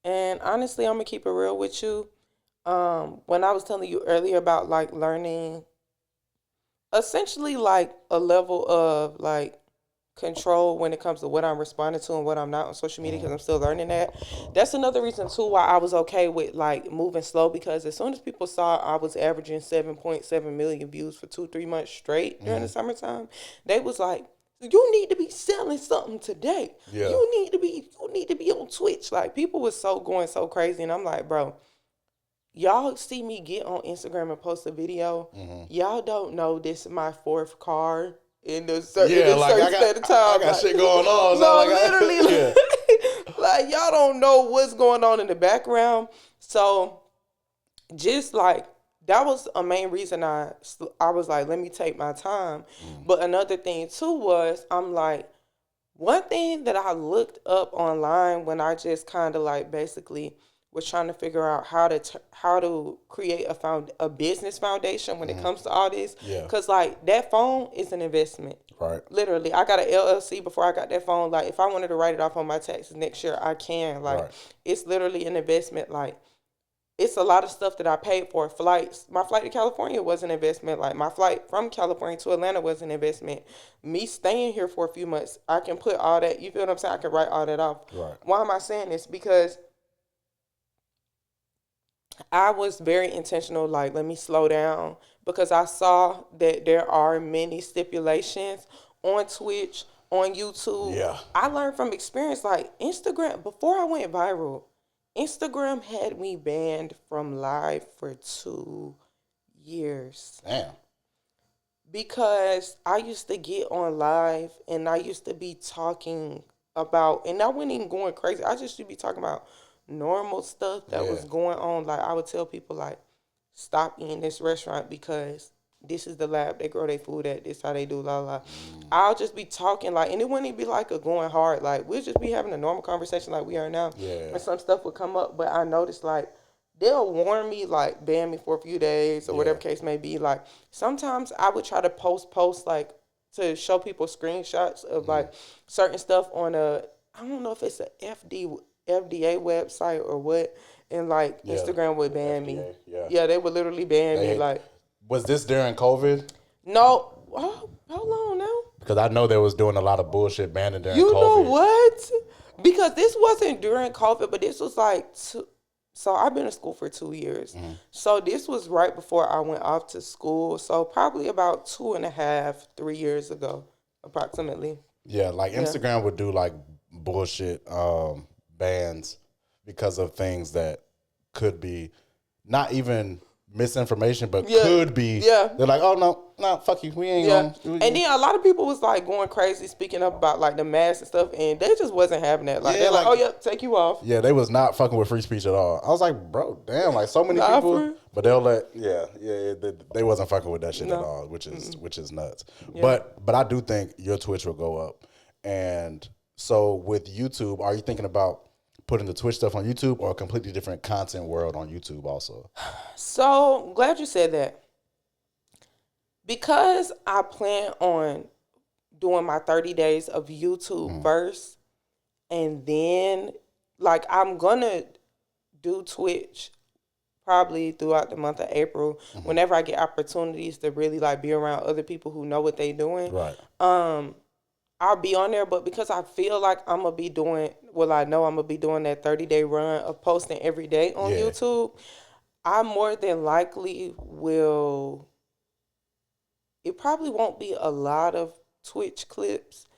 And honestly, I'm gonna keep it real with you. When I was telling you earlier about like learning, essentially like a level of like control when it comes to what I'm responding to and what I'm not on social media, because I'm still learning that. That's another reason too why I was okay with like moving slow, because as soon as people saw I was averaging 7.7 million views for 2-3 months straight during the summertime, they was like, you need to be selling something today. Yeah. You need to be on Twitch. Like people was going so crazy, and I'm like, bro, y'all see me get on Instagram and post a video. Y'all don't know this is my fourth car in the certain, Yeah, like I state of time. got Like, shit going on. So no, like, literally, yeah. like y'all don't know what's going on in the background. So just like that was a main reason I was like, let me take my time. But another thing too was I'm like, one thing that I looked up online when I just kind of like basically was trying to figure out how to create a business foundation when it comes to all this. Yeah. Because like that phone is an investment. Right. Literally, I got an LLC before I got that phone. Like if I wanted to write it off on my taxes next year, I can. Like it's literally an investment. Like it's a lot of stuff that I paid for. Flights. My flight to California was an investment. Like my flight from California to Atlanta was an investment. Me staying here for a few months, I can put all that, you feel what I'm saying? I can write all that off. Right. Why am I saying this? Because I was very intentional, like, let me slow down, because I saw that there are many stipulations on Twitch, on YouTube. Yeah. I learned from experience, like Instagram, before I went viral, Instagram had me banned from live for 2 years. Damn. Because I used to get on live and I used to be talking about, and I wasn't even going crazy, I just used to be talking about normal stuff that was going on. Like, I would tell people, like, stop eating this restaurant because this is the lab they grow their food at. This how they do, la la. I'll just be talking, like, and it wouldn't even be like a going hard. Like, we'll just be having a normal conversation like we are now. Yeah. And some stuff would come up, but I noticed, like, they'll warn me, like, ban me for a few days or whatever case may be. Like, sometimes I would try to post, like, to show people screenshots of, like, certain stuff on I don't know if it's a FDA website or what, and, like, Instagram would ban me. Yeah, they would literally ban me, like. Was this during COVID? No. Oh, how long now? Because I know they was doing a lot of bullshit banning during COVID. You know what? Because this wasn't during COVID, but this was like so I've been in school for 2 years. So this was right before I went off to school. So probably about 2.5, 3 years ago, approximately. Yeah, like Instagram would do like bullshit bans because of things that could be not even misinformation, but could be. Yeah. They're like, oh, no, fuck you. We ain't going. And then a lot of people was like going crazy speaking up about like the masks and stuff, and they just wasn't having that. Like, they're like, oh, yeah, take you off. Yeah, they was not fucking with free speech at all. I was like, bro, damn, like so many people. But they'll let, they wasn't fucking with that shit at all, which is nuts. Yeah. But I do think your Twitch will go up. And so with YouTube, are you thinking about putting the Twitch stuff on YouTube or a completely different content world on YouTube also? So glad you said that. Because I plan on doing my 30 days of YouTube first, and then like I'm gonna do Twitch probably throughout the month of April, whenever I get opportunities to really like be around other people who know what they doing. Right. I'll be on there, but because I feel like I know I'm gonna be doing that 30-day run of posting every day on YouTube, I more than likely will. It probably won't be a lot of Twitch clips,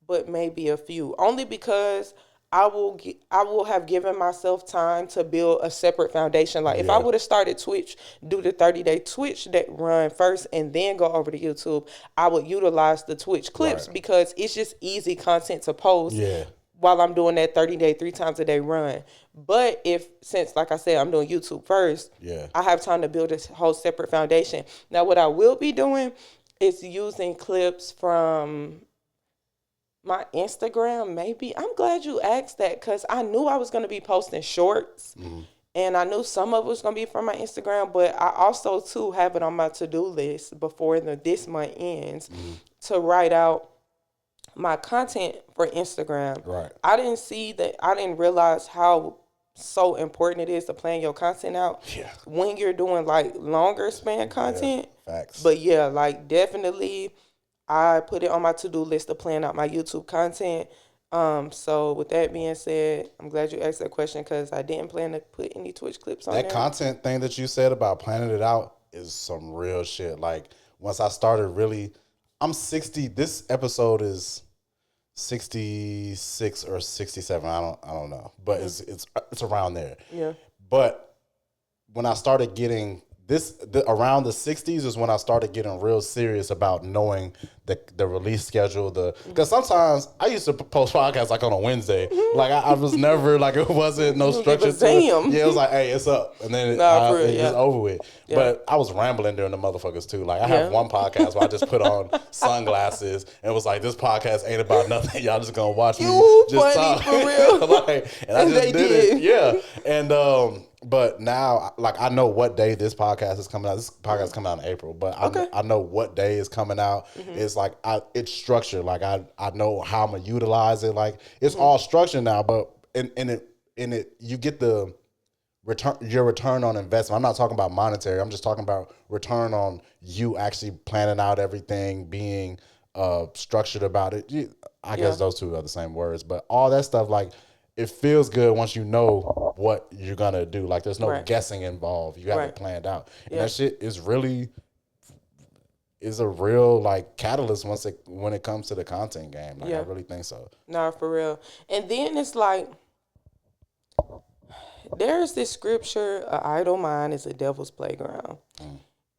but maybe a few. Only because I will have given myself time to build a separate foundation. Like if I would have started Twitch, do the 30-day Twitch that run first and then go over to YouTube, I would utilize the Twitch clips because it's just easy content to post while I'm doing that 30-day, 3 times a day run. But since like I said, I'm doing YouTube first, I have time to build this whole separate foundation. Now what I will be doing is using clips from my Instagram, maybe. I'm glad you asked that because I knew I was going to be posting shorts and I knew some of it was going to be from my Instagram, but I also too have it on my to-do list before this month ends to write out my content for Instagram. Right. I didn't realize how so important it is to plan your content out when you're doing like longer span content. Facts. But yeah, like definitely I put it on my to-do list to plan out my YouTube content. So with that being said, I'm glad you asked that question because I didn't plan to put any Twitch clips on there. That content thing that you said about planning it out is some real shit. Like once I started really, I'm 60. This episode is 66 or 67. I don't know, but it's around there. Yeah. But when I started getting around the 60s is when I started getting real serious about knowing the release schedule. Because sometimes I used to post podcasts like on a Wednesday. Like I was never like it wasn't no structure to it. Yeah, it was like, hey, it's up, and then it's over with. Yeah. But I was rambling during the motherfuckers too. Like I have one podcast where I just put on sunglasses and was like, this podcast ain't about nothing. Y'all just gonna watch me just talk for real. and I just did it. Yeah, and but now, like, I know what day this podcast is coming out. This podcast is coming out in April, but I know what day is coming out. It's like it's structured. Like I know how I'm gonna utilize it. Like it's all structured now. But in it, you get the your return on investment. I'm not talking about monetary. I'm just talking about return on you actually planning out everything, being structured about it. I guess those two are the same words, but all that stuff like. It feels good once you know what you're gonna do. Like there's no guessing involved. You have it planned out, and that shit is a real like catalyst when it comes to the content game. Like I really think so. Nah, for real. And then it's like there's this scripture: "An idle mind is a devil's playground."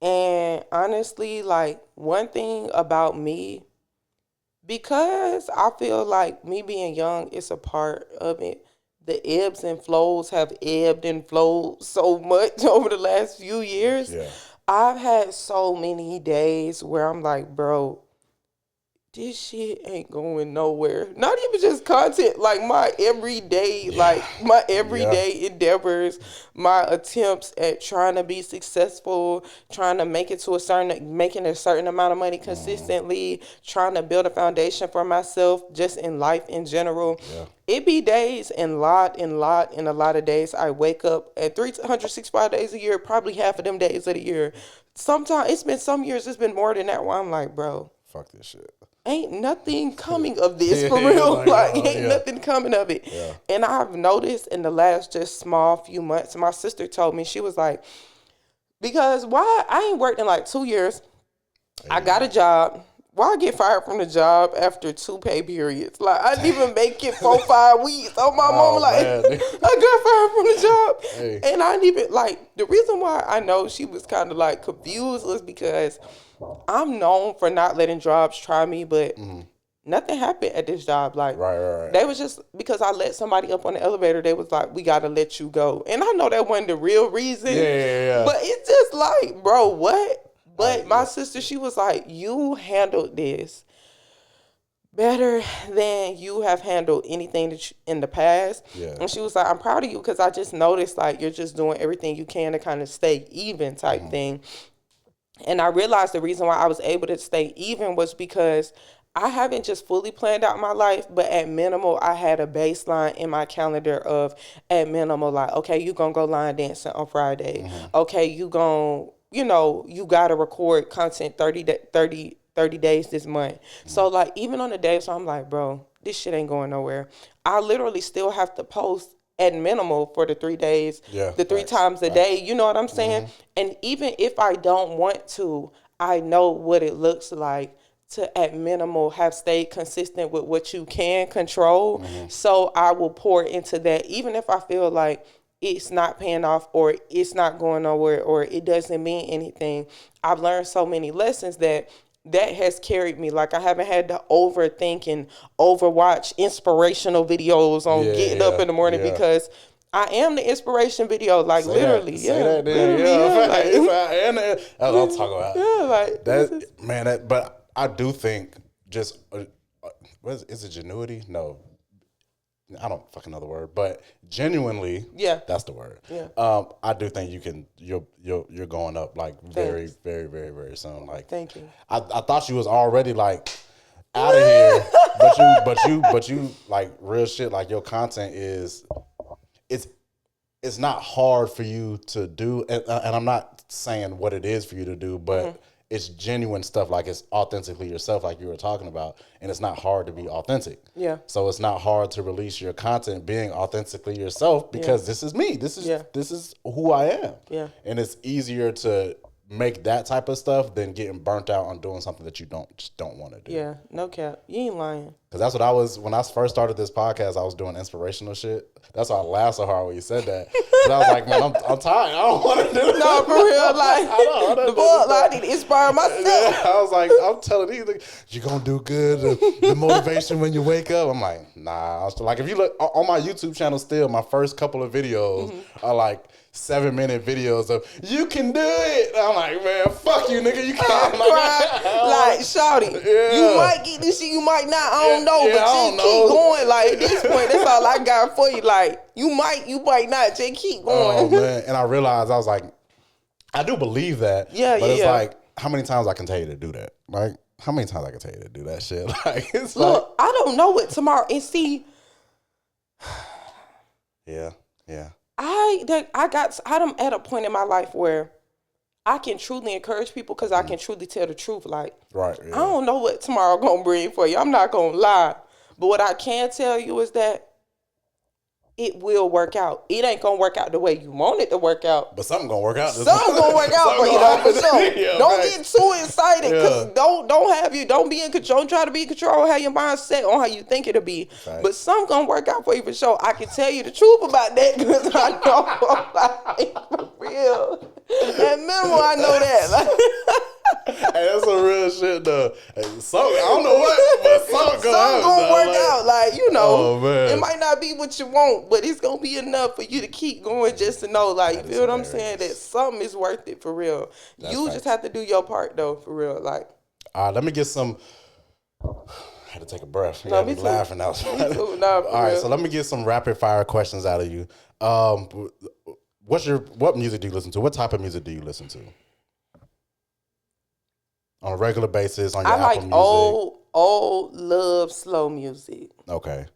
And honestly, like one thing about me. Because I feel like me being young is a part of it. the ebbs and flows have ebbed and flowed so much over the last few years. Yeah. I've had so many days where I'm like, bro, this shit ain't going nowhere. Not even just content, like my everyday, endeavors, my attempts at trying to be successful, trying to making a certain amount of money consistently, trying to build a foundation for myself just in life in general. Yeah. It be days and a lot of days I wake up at 365 days a year, probably half of them days of the year. Sometimes it's been some years, it's been more than that where I'm like, bro, fuck this shit. Ain't nothing coming of this for real. Ain't nothing coming of it. Yeah. And I've noticed in the last just small few months, my sister told me, she was like, because why I ain't worked in like 2 years. I got a job. Why get fired from the job after 2 pay periods? Like I didn't even make it 4-5 weeks. Oh my mom, like I got fired from the job. And I didn't even like the reason why I know she was kind of like confused was because I'm known for not letting jobs try me, but nothing happened at this job. Like, right. They was just because I let somebody up on the elevator, they was like, we got to let you go. And I know that wasn't the real reason. Yeah. But it's just like, bro, what? But my sister, she was like, you handled this better than you have handled anything in the past. Yeah. And she was like, I'm proud of you because I just noticed like you're just doing everything you can to kind of stay even type thing. And I realized the reason why I was able to stay even was because I haven't just fully planned out my life, but at minimal, I had a baseline in my calendar of at minimal, like, okay, you going to go line dancing on Friday. Okay, you going to, you got to record content 30 days this month. So, like, even on the days where I'm like, bro, this shit ain't going nowhere, I literally still have to post at minimal for the 3 days, the 3 times a day. You know what I'm saying? And even if I don't want to, I know what it looks like to at minimal have stayed consistent with what you can control. So I will pour into that, even if I feel like it's not paying off or it's not going nowhere or it doesn't mean anything. I've learned so many lessons that has carried me. Like I haven't had to overthink and overwatch inspirational videos on getting up in the morning because I am the inspiration video, like literally. Say that then. I'll talk about. Yeah, like that. But I do think just is it genuity? No, I don't fucking know the word, but genuinely, that's the word. Yeah. I do think you're going up like very, very, very, very soon. Like, thank you. I thought you was already like out of here, but you like real shit. Like your content is, it's not hard for you to do, and I'm not saying what it is for you to do, but it's genuine stuff. Like it's authentically yourself, like you were talking about, and it's not hard to be authentic. Yeah. So it's not hard to release your content being authentically yourself because this is me. This is who I am. Yeah. And it's easier to make that type of stuff than getting burnt out on doing something that you don't want to do. Yeah, no cap. You ain't lying. Because that's what I was, when I first started this podcast, I was doing inspirational shit. That's why I laughed so hard when you said that. But I was like, man, I'm tired. I don't want to do this. No, for real. Like, I need to inspire myself. Yeah, I was like, I'm telling you, you're going to do good. The motivation when you wake up. I'm like, nah. I was like, if you look on my YouTube channel still, my first couple of videos are like 7-minute videos of, you can do it. I'm like, man, fuck you, nigga. You can't. Like, shawty, you might get this shit, you might not. I don't know, but just keep going. Like, at this point, that's all I got for you. Like, you might not. Just keep going. Oh, man. And I realized, I was like, I do believe that. Yeah, but it's like, how many times I can tell you to do that? Like, how many times I can tell you to do that shit? Like, it's look, like, I don't know what tomorrow, and see. Yeah. I'm at a point in my life where I can truly encourage people because I can truly tell the truth. Like, right, I don't know what tomorrow gonna bring for you. I'm not gonna lie, but what I can tell you is that it will work out. It ain't gonna work out the way you want it to work out, but something gonna work out. Something gonna work out for you, though, for sure. Don't get too excited, because don't be in control. Don't try to be in control. Have your mind set on how you think it'll be. Right. But something gonna work out for you for sure. I can tell you the truth about that because I know, like, for real. At minimum, I know that. Like, hey, that's some real shit though. Hey, I don't know what, but something gonna work out. like, Oh, man. it might not be what you want, but it's gonna be enough for you to keep going just to know, like, you feel what I'm saying? That something is worth it for real. You just have to do your part though, for real. Like, all right, let me get some. I had to take a breath. You no, gotta me be too. laughing now. Me too. Nah, for All right, real. so let me get some rapid fire questions out of you. What music do you listen to? What type of music do you listen to on a regular basis on your I like Apple Music? old love slow music. Okay.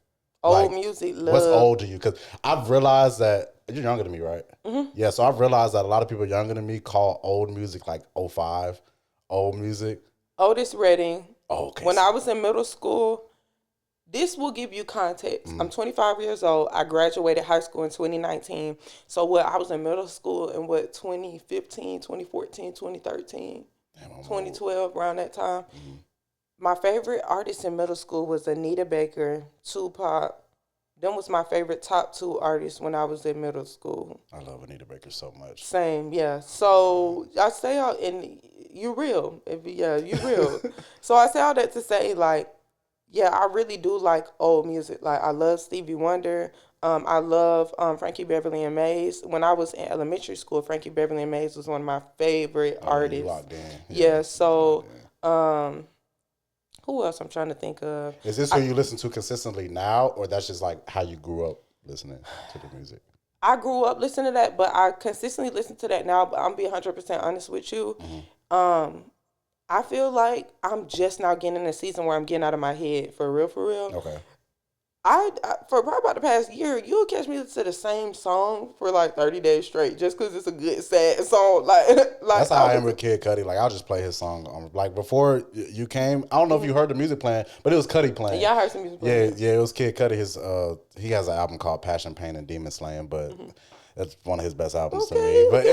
Old Like, music, what's love. old to you? Because I've realized that you're younger than me, right? Mm-hmm. Yeah, so I've realized that a lot of people younger than me call old music like '05 old music. Otis Redding. Oh, okay. When I was in middle school, this will give you context. I'm 25 years old. I graduated high school in 2019. So I was in middle school in 2015, 2014, 2013, Damn, I'm 2012, around that time. My favorite artist in middle school was Anita Baker, Tupac. Them was my favorite top two artists when I was in middle school. I love Anita Baker so much. Same, yeah. So I say all, and you real. Yeah, you real. So I say all that to say, like, yeah, I really do like old music. Like, I love Stevie Wonder. I love Frankie Beverly and Mays. When I was in elementary school, Frankie Beverly and Mays was one of my favorite artists. You locked in. Yeah, so who else I'm trying to think of? Is this who you listen to consistently now, or that's just like how you grew up listening to the music? I grew up listening to that, but I consistently listen to that now. But I'm being 100% honest with you. I feel like I'm just now getting in a season where I'm getting out of my head, for real, for real. Okay. I for probably about the past year, you'll catch me to the same song for like 30 days straight, just because it's a good sad song. Like That's how I am with Kid Cudi. Like, I'll just play his song. Like, before you came, I don't know if you heard the music playing, but it was Cudi playing. Yeah, I heard some music playing. Yeah, it was Kid Cudi. His he has an album called Passion, Pain, and Demon Slaying, but that's one of his best albums to me. But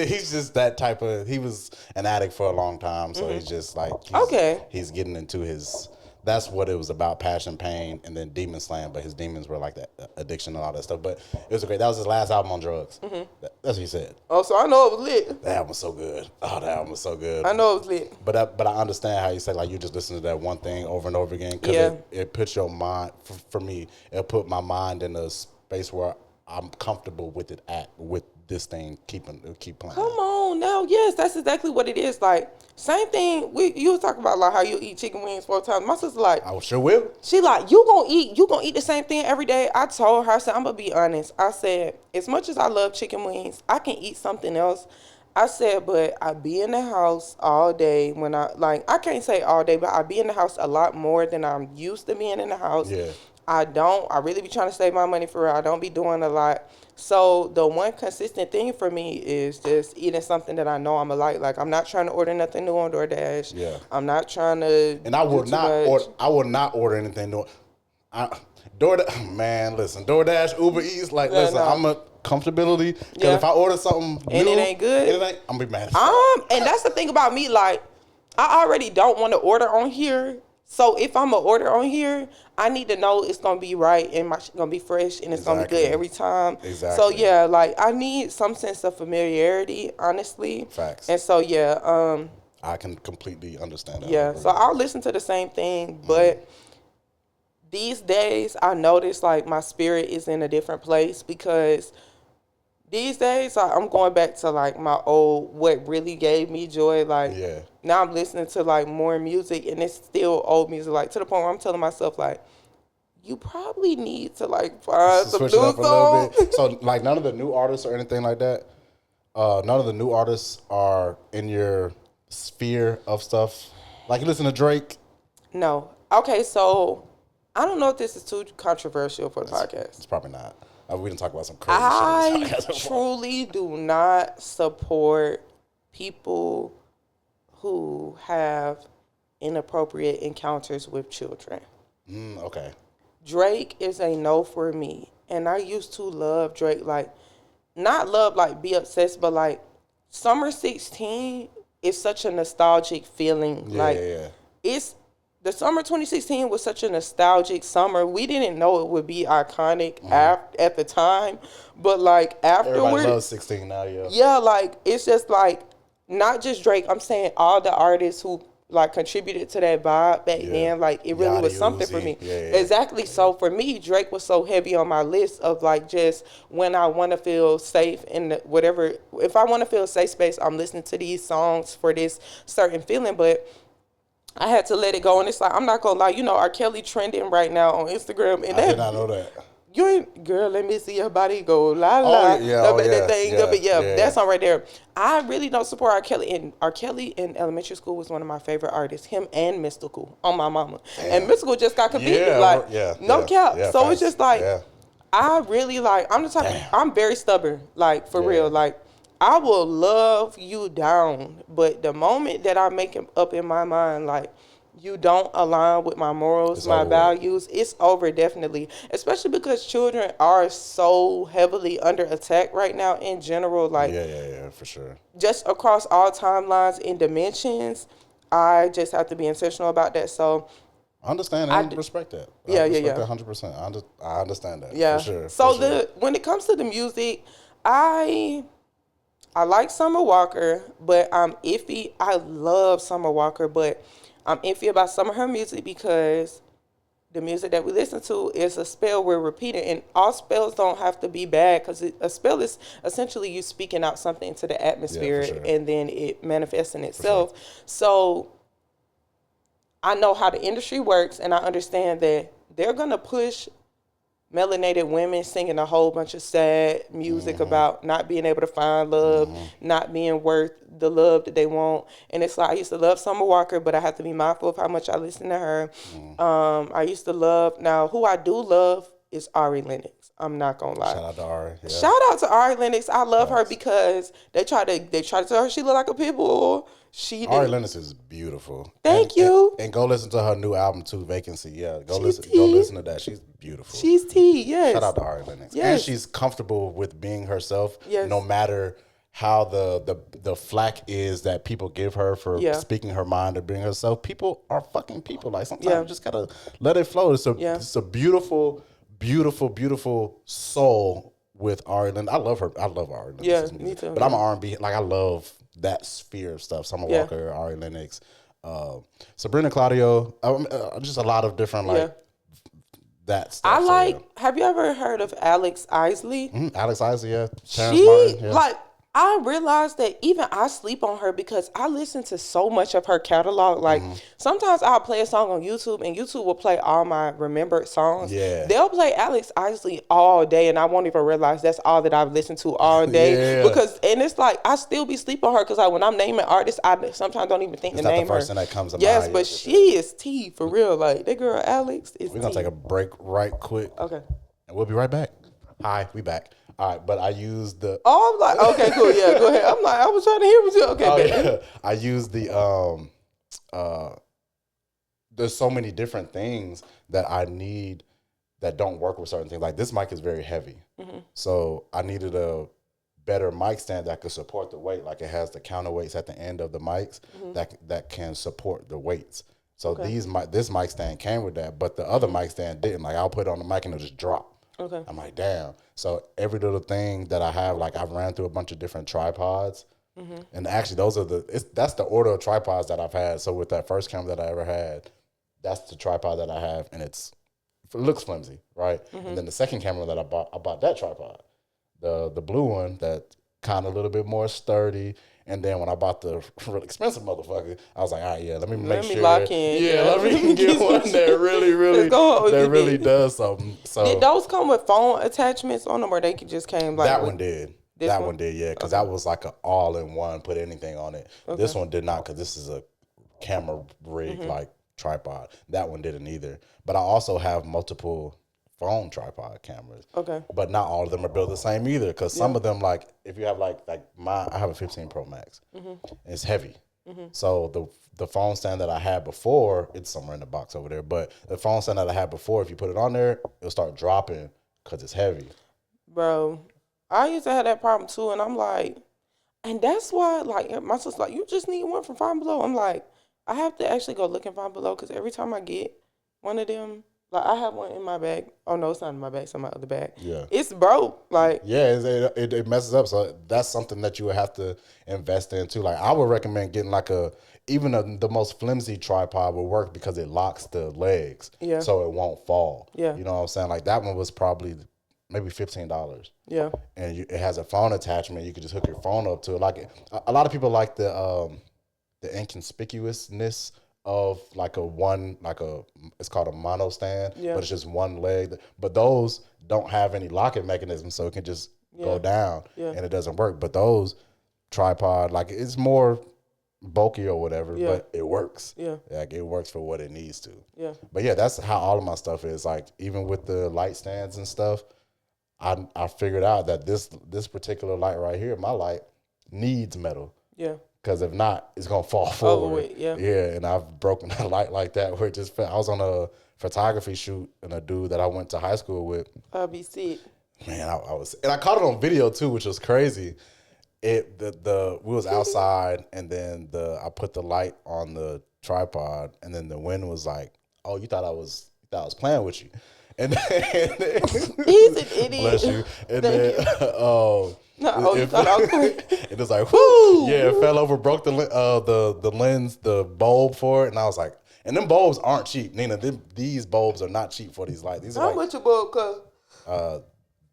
he's just that type of. He was an addict for a long time, so he's just like he's getting into his. That's what it was about, passion, pain, and then demon slaying. But his demons were like that addiction and all that stuff. But it was great. That was his last album on drugs. That's what he said. Oh, so I know it was lit. That album was so good. Oh, that album was so good. I know it was lit. But I understand how you say, like, you just listen to that one thing over and over again, because it puts your mind. For me, it put my mind in a space where I'm comfortable with it with this thing keep playing. Come on now, yes, that's exactly what it is. Like, same thing. You was talking about like how you eat chicken wings 4 times. My sister like, I sure will. She like, you gonna eat the same thing every day. I told her, I said, I'm gonna be honest. I said, as much as I love chicken wings, I can eat something else. I said, but I be in the house all day when I can't say all day, but I be in the house a lot more than I'm used to being in the house. Yeah. I really be trying to save my money for real. I don't be doing a lot. So the one consistent thing for me is just eating something that I know I'm going to like. Like, I'm not trying to order nothing new on DoorDash. Yeah. I'm not trying to. And I will not order anything new. DoorDash, Uber Eats, like, listen, no. I'm a comfortability. Because if I order something and new, it ain't good, I'm going to be mad. And that's the thing about me. Like, I already don't want to order on here. So if I'm going to order on here, I need to know it's going to be right and my shit going to be fresh and it's going to be good every time. Exactly. So, yeah, like, I need some sense of familiarity, honestly. Facts. And so, yeah. I can completely understand that. Yeah, so I'll listen to the same thing, but these days I notice, like, my spirit is in a different place because these days I'm going back to, like, my old, what really gave me joy. Like, now I'm listening to, like, more music, and it's still old music, like, to the point where I'm telling myself, like, you probably need to, like, find some new songs. So, like, none of the new artists or anything like that, none of the new artists are in your sphere of stuff? Like, you listen to Drake? No. Okay, so I don't know if this is too controversial for the podcast. It's probably not. We didn't talk about some crazy shit. I truly do not support people who have inappropriate encounters with children. Okay. Drake is a no for me. And I used to love Drake, like, not love, like, be obsessed, but, like, Summer 16 is such a nostalgic feeling. It's the summer 2016 was such a nostalgic summer. We didn't know it would be iconic at the time, but like afterwards, everybody loves 16 now. Yeah, like it's just like not just Drake. I'm saying all the artists who like contributed to that vibe back then. Like it really was Yachty something for Uzi. me. Yeah. Exactly. So for me, Drake was so heavy on my list of like just when I want to feel safe in whatever. If I want to feel safe space, I'm listening to these songs for this certain feeling. But I had to let it go, and it's like I'm not gonna lie. You know, R. Kelly trending right now on Instagram, and I did not know that. you ain't, girl, let me see your body go, la Oh, la. yeah, oh, That yeah, thing, yeah, but yeah, yeah. that song right there. I really don't support R. Kelly. And R. Kelly in elementary school was one of my favorite artists. Him and Mystical on my mama. And Mystical just got convicted. Yeah, like, yeah, no yeah, cap. yeah, So it's facts. just like, Yeah. I really like, I'm the type of, Damn. I'm very stubborn, like, for Yeah. real. Like, I will love you down. But the moment that I make it up in my mind, like, you don't align with my morals, It's my over with. values, it's over definitely. Especially because children are so heavily under attack right now in general, like Yeah, for sure. just across all timelines and dimensions. I just have to be intentional about that. So I understand and respect that. yeah, I yeah, respect yeah. that 100%. I understand that Yeah. for sure. So for sure. when it comes to the music, I like Summer Walker, but I'm iffy. I love Summer Walker, but I'm iffy about some of her music because the music that we listen to is a spell we're repeating, and all spells don't have to be bad because a spell is essentially you speaking out something into the atmosphere sure. and then it manifests in itself. So I know how the industry works, and I understand that they're gonna push melanated women singing a whole bunch of sad music about not being able to find love, not being worth the love that they want. And it's like I used to love Summer Walker, but I have to be mindful of how much I listen to her. I used to love, now who I do love is Ari Lennox. I'm not gonna lie. Shout out to Ari. Yeah. Shout out to Ari Lennox. I love her because they try to tell her she look like a pit bull. She Ari didn't. Lennox is beautiful. Thank you. And go listen to her new album too, Vacancy. Yeah, go She's listen to that. She's beautiful. She's T. Yes. Shout out to Ari Lennox. Yes. And she's comfortable with being herself, Yes. no matter how the flack is that people give her for Yeah. speaking her mind or being herself. People are fucking people. Like sometimes Yeah. you just gotta let it flow. It's a beautiful, beautiful, beautiful soul with Ari Lennox. I love her. I love Ari Lennox. Yeah, me too, But I'm an R&B. Like I love that sphere of stuff. Summer Yeah. Walker, Ari Lennox, Sabrina Claudio. Just a lot of different like that stuff. I So, like. yeah. Have you ever heard of Alex Isley? Alex Isley, yeah. Terrence She Martin, yeah. like. I realized that even I sleep on her because I listen to so much of her catalog. Like sometimes I'll play a song on YouTube and YouTube will play all my remembered songs. Yeah. They'll play Alex Isley all day and I won't even realize that's all that I've listened to all day. Yeah. Because and it's like I still be sleep on her because like when I'm naming artists, I sometimes don't even think It's to not the name her. first thing that comes to Yes, mind. but she is T for real. Like that girl Alex is We're gonna T. take a break right quick, Okay. and we'll be right back. Hi, we back. All right, but I used the. Oh, I'm like, okay, cool, yeah, go ahead. I'm like, I was trying to hear what you. Okay, Oh, baby. yeah. I used the there's so many different things that I need that don't work with certain things. Like this mic is very heavy, so I needed a better mic stand that could support the weight. Like it has the counterweights at the end of the mics that can support the weights. So this mic stand came with that, but the other mic stand didn't. Like I'll put it on the mic and it'll just drop. Okay. I'm like, damn. So every little thing that I have, like I've ran through a bunch of different tripods. And actually that's the order of tripods that I've had. So with that first camera that I ever had, that's the tripod that I have, and it looks flimsy, right? And then the second camera that I bought that tripod. The blue one that kind of a little bit more sturdy. And then when I bought the real expensive motherfucker, I was like, all right, yeah, let me make sure. lock in. Yeah, let me get one that really does something. So Did those come with phone attachments on them, or they just came like that with- one did. This That one? one did, yeah, because that was like an all-in-one, put anything on it. This one did not, because this is a camera rig, like tripod. That one didn't either. But I also have multiple phone tripod cameras. Okay. But not all of them are built the same either, because some of them, like, if you have like mine, I have a 15 Pro Max. It's heavy. So the phone stand that I had before, it's somewhere in the box over there, but the phone stand that I had before, if you put it on there, it'll start dropping because it's heavy. Bro, I used to have that problem too, and I'm like, and that's why, like, my sister's like, you just need one from Five Below. I'm like, I have to actually go look in Five Below because every time I get one of them, like, I have one in my bag. Oh, no, it's not in my bag. It's in my other bag. Yeah. It's broke. Like, Yeah, it messes up. So that's something that you would have to invest in too. Like I would recommend getting like even the most flimsy tripod will work because it locks the legs, Yeah. so it won't fall. Yeah. You know what I'm saying? Like that one was probably maybe $15. Yeah. And it has a phone attachment. You can just hook your phone up to it. Like a lot of people like the inconspicuousness of it's called a mono stand, Yeah. but it's just one leg. But those don't have any locking mechanism, so it can just go down and it doesn't work. But those tripod, like it's more bulky or whatever, but it works. Yeah. Like it works for what it needs to. Yeah. But yeah, that's how all of my stuff is. Like even with the light stands and stuff, I figured out that this particular light right here, my light needs metal. Yeah. Because if not, it's gonna fall forward. Yeah. And I've broken a light like that where it just fell. I was on a photography shoot and a dude that I went to high school with. I'll be sick. Man, I was, and I caught it on video too, which was crazy. We was outside, and then I put the light on the tripod, and then the wind was like, "Oh, you thought I was playing with you," and then He's an idiot. Bless you. And then you thought I was playing. it was like, whoo, yeah, it fell over, broke the lens, the bulb for it, and I was like, and them bulbs aren't cheap, Nina. These bulbs are not cheap for these lights. These are How much a bulb cost?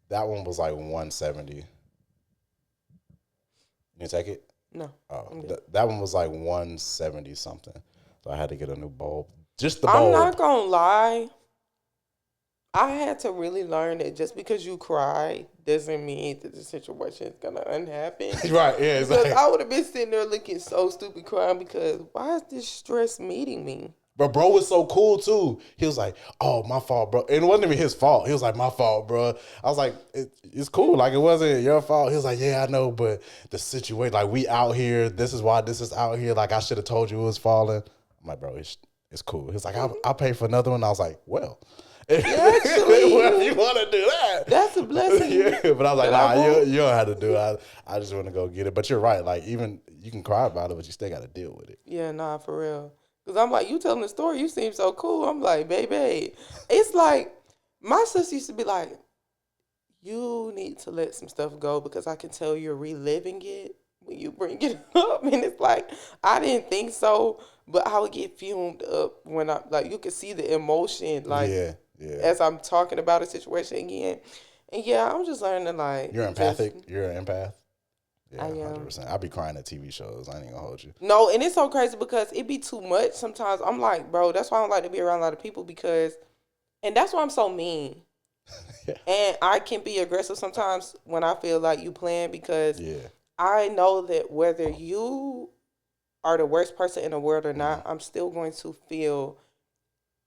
That one was like $170. You take it? No. Oh, that one was like $170 something. So I had to get a new bulb. Just the bulb. I'm not gonna lie. I had to really learn that just because you cry doesn't mean that the situation is gonna unhappen. Right? Yeah. Because Exactly. I would have been sitting there looking so stupid, crying because why is this stress meeting me? But bro was so cool too. He was like, "Oh, my fault, bro." And it wasn't even his fault. He was like, "My fault, bro." I was like, "It's cool. Like it wasn't your fault." He was like, "Yeah, I know, but the situation, like we out here. This is why this is out here. Like I should have told you it was falling." I'm like, "Bro, it's cool." He was like, "I'll pay for another one." I was like, "Well, Actually, well, if you want to do that, that's a blessing." Yeah, but I was like, That I "Nah, won't. you don't have to do it. I just want to go get it." But you're right. Like even you can cry about it, but you still got to deal with it. Yeah, nah, for real. Because I'm like, you telling the story, you seem so cool. I'm like, baby. It's like, my sister used to be like, you need to let some stuff go because I can tell you're reliving it when you bring it up. And it's like, I didn't think so, but I would get fumed up when you could see the emotion, like, as I'm talking about a situation again. And yeah, I'm just learning, like. You're empathic? You're an empath? Yeah, I am. 100%. I be crying at TV shows. I ain't gonna hold you. No, and it's so crazy because it be too much sometimes. I'm like, bro, that's why I don't like to be around a lot of people and that's why I'm so mean. Yeah. And I can be aggressive sometimes when I feel like you playing because Yeah. I know that whether you are the worst person in the world or not, I'm still going to feel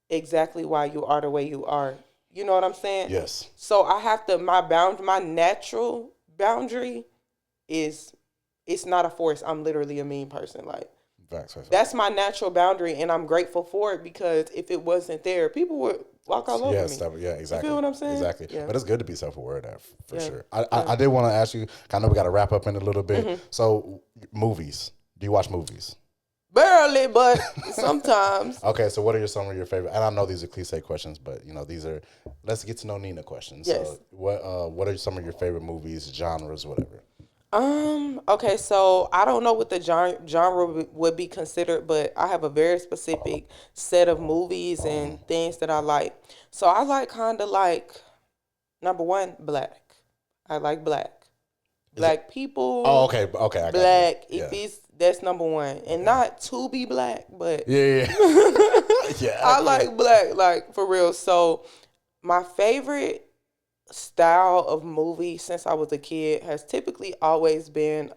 exactly why you are the way you are. You know what I'm saying? Yes. So I have to, my natural boundary is, it's not a force. I'm literally a mean person. Like, that's my natural boundary, and I'm grateful for it because if it wasn't there, people would walk all over me. Yeah, exactly. You feel what I'm saying? Exactly. Yeah. But it's good to be self-aware of that, for sure. I did want to ask you, I know we got to wrap up in a little bit. So, movies. Do you watch movies? Barely, but sometimes. Okay, so what are some of your favorite? And I know these are cliche questions, but these are let's get to know Nina questions. Yes. So what are some of your favorite movies, genres, whatever? Okay, so I don't know what the genre would be considered, but I have a very specific set of movies and things that I like. So I like kind of like, number one, black. I like black. Black people. Oh, okay, I got black. you. That's number one, and not to be black, but Yeah. Yeah. I like black, like for real. So my favorite style of movie since I was a kid has typically always been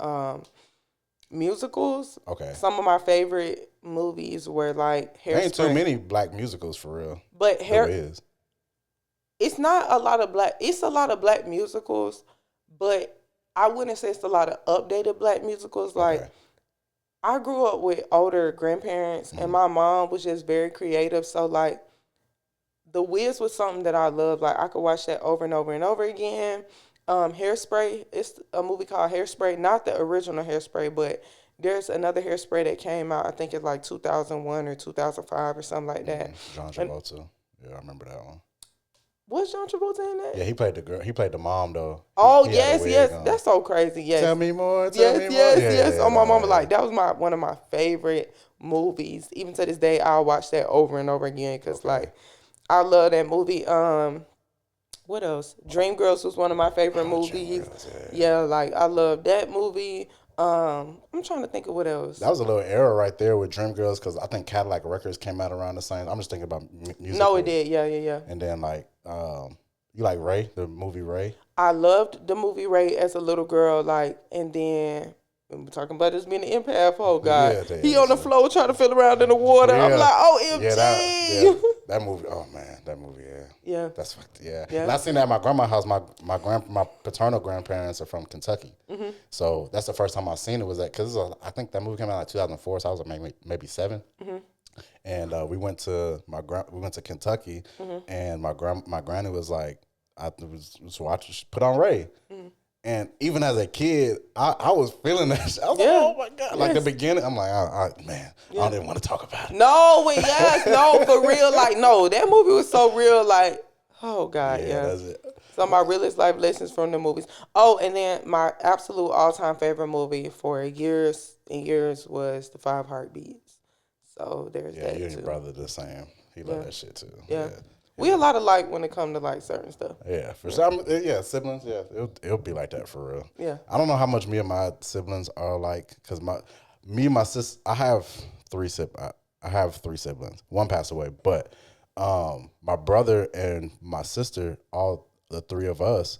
musicals. Okay. Some of my favorite movies were like Hairspray. There ain't too many black musicals for real. But it's not a lot of black. It's a lot of black musicals, but I wouldn't say it's a lot of updated black musicals. Like, I grew up with older grandparents, and my mom was just very creative. So, like, The Wiz was something that I loved. Like, I could watch that over and over and over again. Hairspray, it's a movie called Hairspray. Not the original Hairspray, but there's another Hairspray that came out, I think it's like 2001 or 2005 or something like that. John Travolta. Yeah, I remember that one. Was John Travolta in that? Yeah, he played the girl. He played the mom though. Oh He had a yes, wig yes. on. That's so crazy. Yes. Tell me more. Yes, Tell me yes, more. yes. Oh, my mama yeah. like that was one of my favorite movies. Even to this day, I'll watch that over and over again because like I love that movie. What else? Dreamgirls was one of my favorite movies. Yeah, like I love that movie. I'm trying to think of what else. That was a little error right there with Dreamgirls because I think Cadillac Records came out around the same. I'm just thinking about music. No, it did. Yeah. And then like, you like Ray, the movie Ray? I loved the movie Ray as a little girl, like, and then we're talking about this being an empath. Oh God, he on the floor trying to feel around in the water. I'm like, OMG. That movie. Oh man, that movie. Yeah. That's fucked. Yeah. And I seen that at my grandma's house. My paternal grandparents are from Kentucky, so that's the first time I seen it. Was that because I think that movie came out in like 2004, so I was like maybe 7. And we went to Kentucky, and my granny was like, I was watching, put on Ray. And even as a kid, I was feeling that shit. I was like, oh my God. Like the beginning, I'm like, man, I don't even want to talk about it. No, for real. Like, no, that movie was so real. Like, oh God, That's it. Some of my realest life lessons from the movies. Oh, and then my absolute all-time favorite movie for years and years was The 5 Heartbeats. So there's that too. Yeah, your brother the same. He loved that shit too. Yeah. We a lot alike when it comes to like certain stuff. Yeah, for sure. Siblings. Yeah, it'll be like that for real. Yeah. I don't know how much me and my siblings are like because my sister. I have 3 siblings. I have 3 siblings. One passed away, but my brother and my sister, all the 3 of us,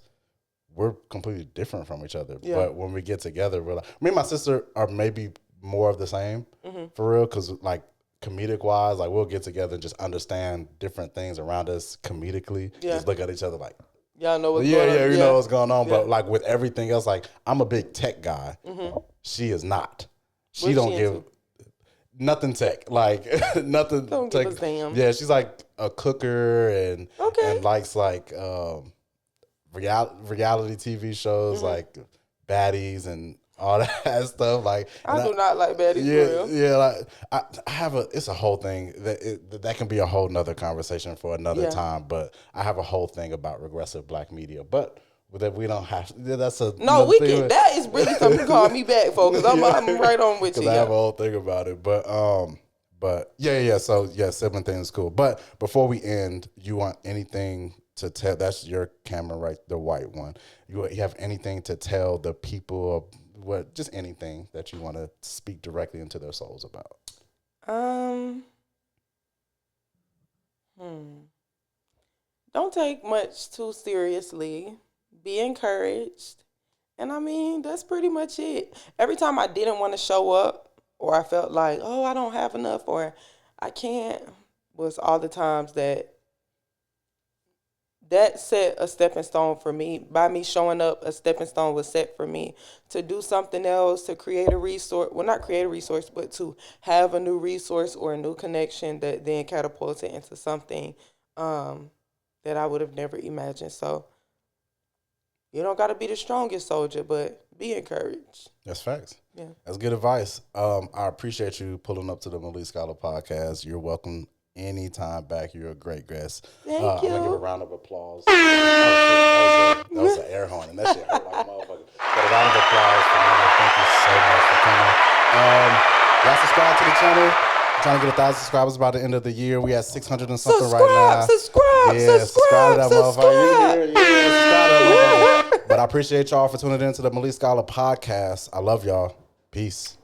we're completely different from each other. Yeah. But when we get together, we're like, me and my sister are maybe more of the same for real because like. Comedic wise, like we'll get together and just understand different things around us comedically. Yeah. Just look at each other like, y'all know what's going on. Yeah, you know what's going on. Yeah. But like with everything else, like I'm a big tech guy. She is not. She don't give nothing tech. Like nothing don't tech. Give a damn. Yeah, she's like a cooker and likes like reality TV shows like Baddies and all that stuff. Like I do not like baddies. For real. Yeah. Like I have it's a whole thing that can be a whole nother conversation for another time. But I have a whole thing about regressive black media. But that we don't have. That's a no. We can. That is really something to call me back for because I'm right on with you. I have a whole thing about it. But yeah. So yeah, sibling thing is cool. But before we end, you want anything to tell? That's your camera, right? The white one. You have anything to tell the people of just anything that you want to speak directly into their souls about? Don't take much too seriously. Be encouraged. And I mean, that's pretty much it. Every time I didn't want to show up or I felt like, oh, I don't have enough or I can't, was all the times that set a stepping stone for me. By me showing up, a stepping stone was set for me to do something else, to create a resource. Well, not create a resource, but to have a new resource or a new connection that then catapulted into something that I would have never imagined. So you don't got to be the strongest soldier, but be encouraged. That's facts. Yeah. That's good advice. I appreciate you pulling up to the Malik Scholar podcast. You're welcome anytime back. You're a great guest. Thank you. I'm going to give a round of applause. That was an air horn, and that shit hurt like a motherfucker. But a round of applause for Nina. Thank you so much for coming. Y'all subscribe to the channel. I'm trying to get 1,000 subscribers by the end of the year. We have 600 and something right now. Subscribe to that motherfucker. Subscribe to that motherfucker. But I appreciate y'all for tuning in to the Malik Scholar podcast. I love y'all. Peace.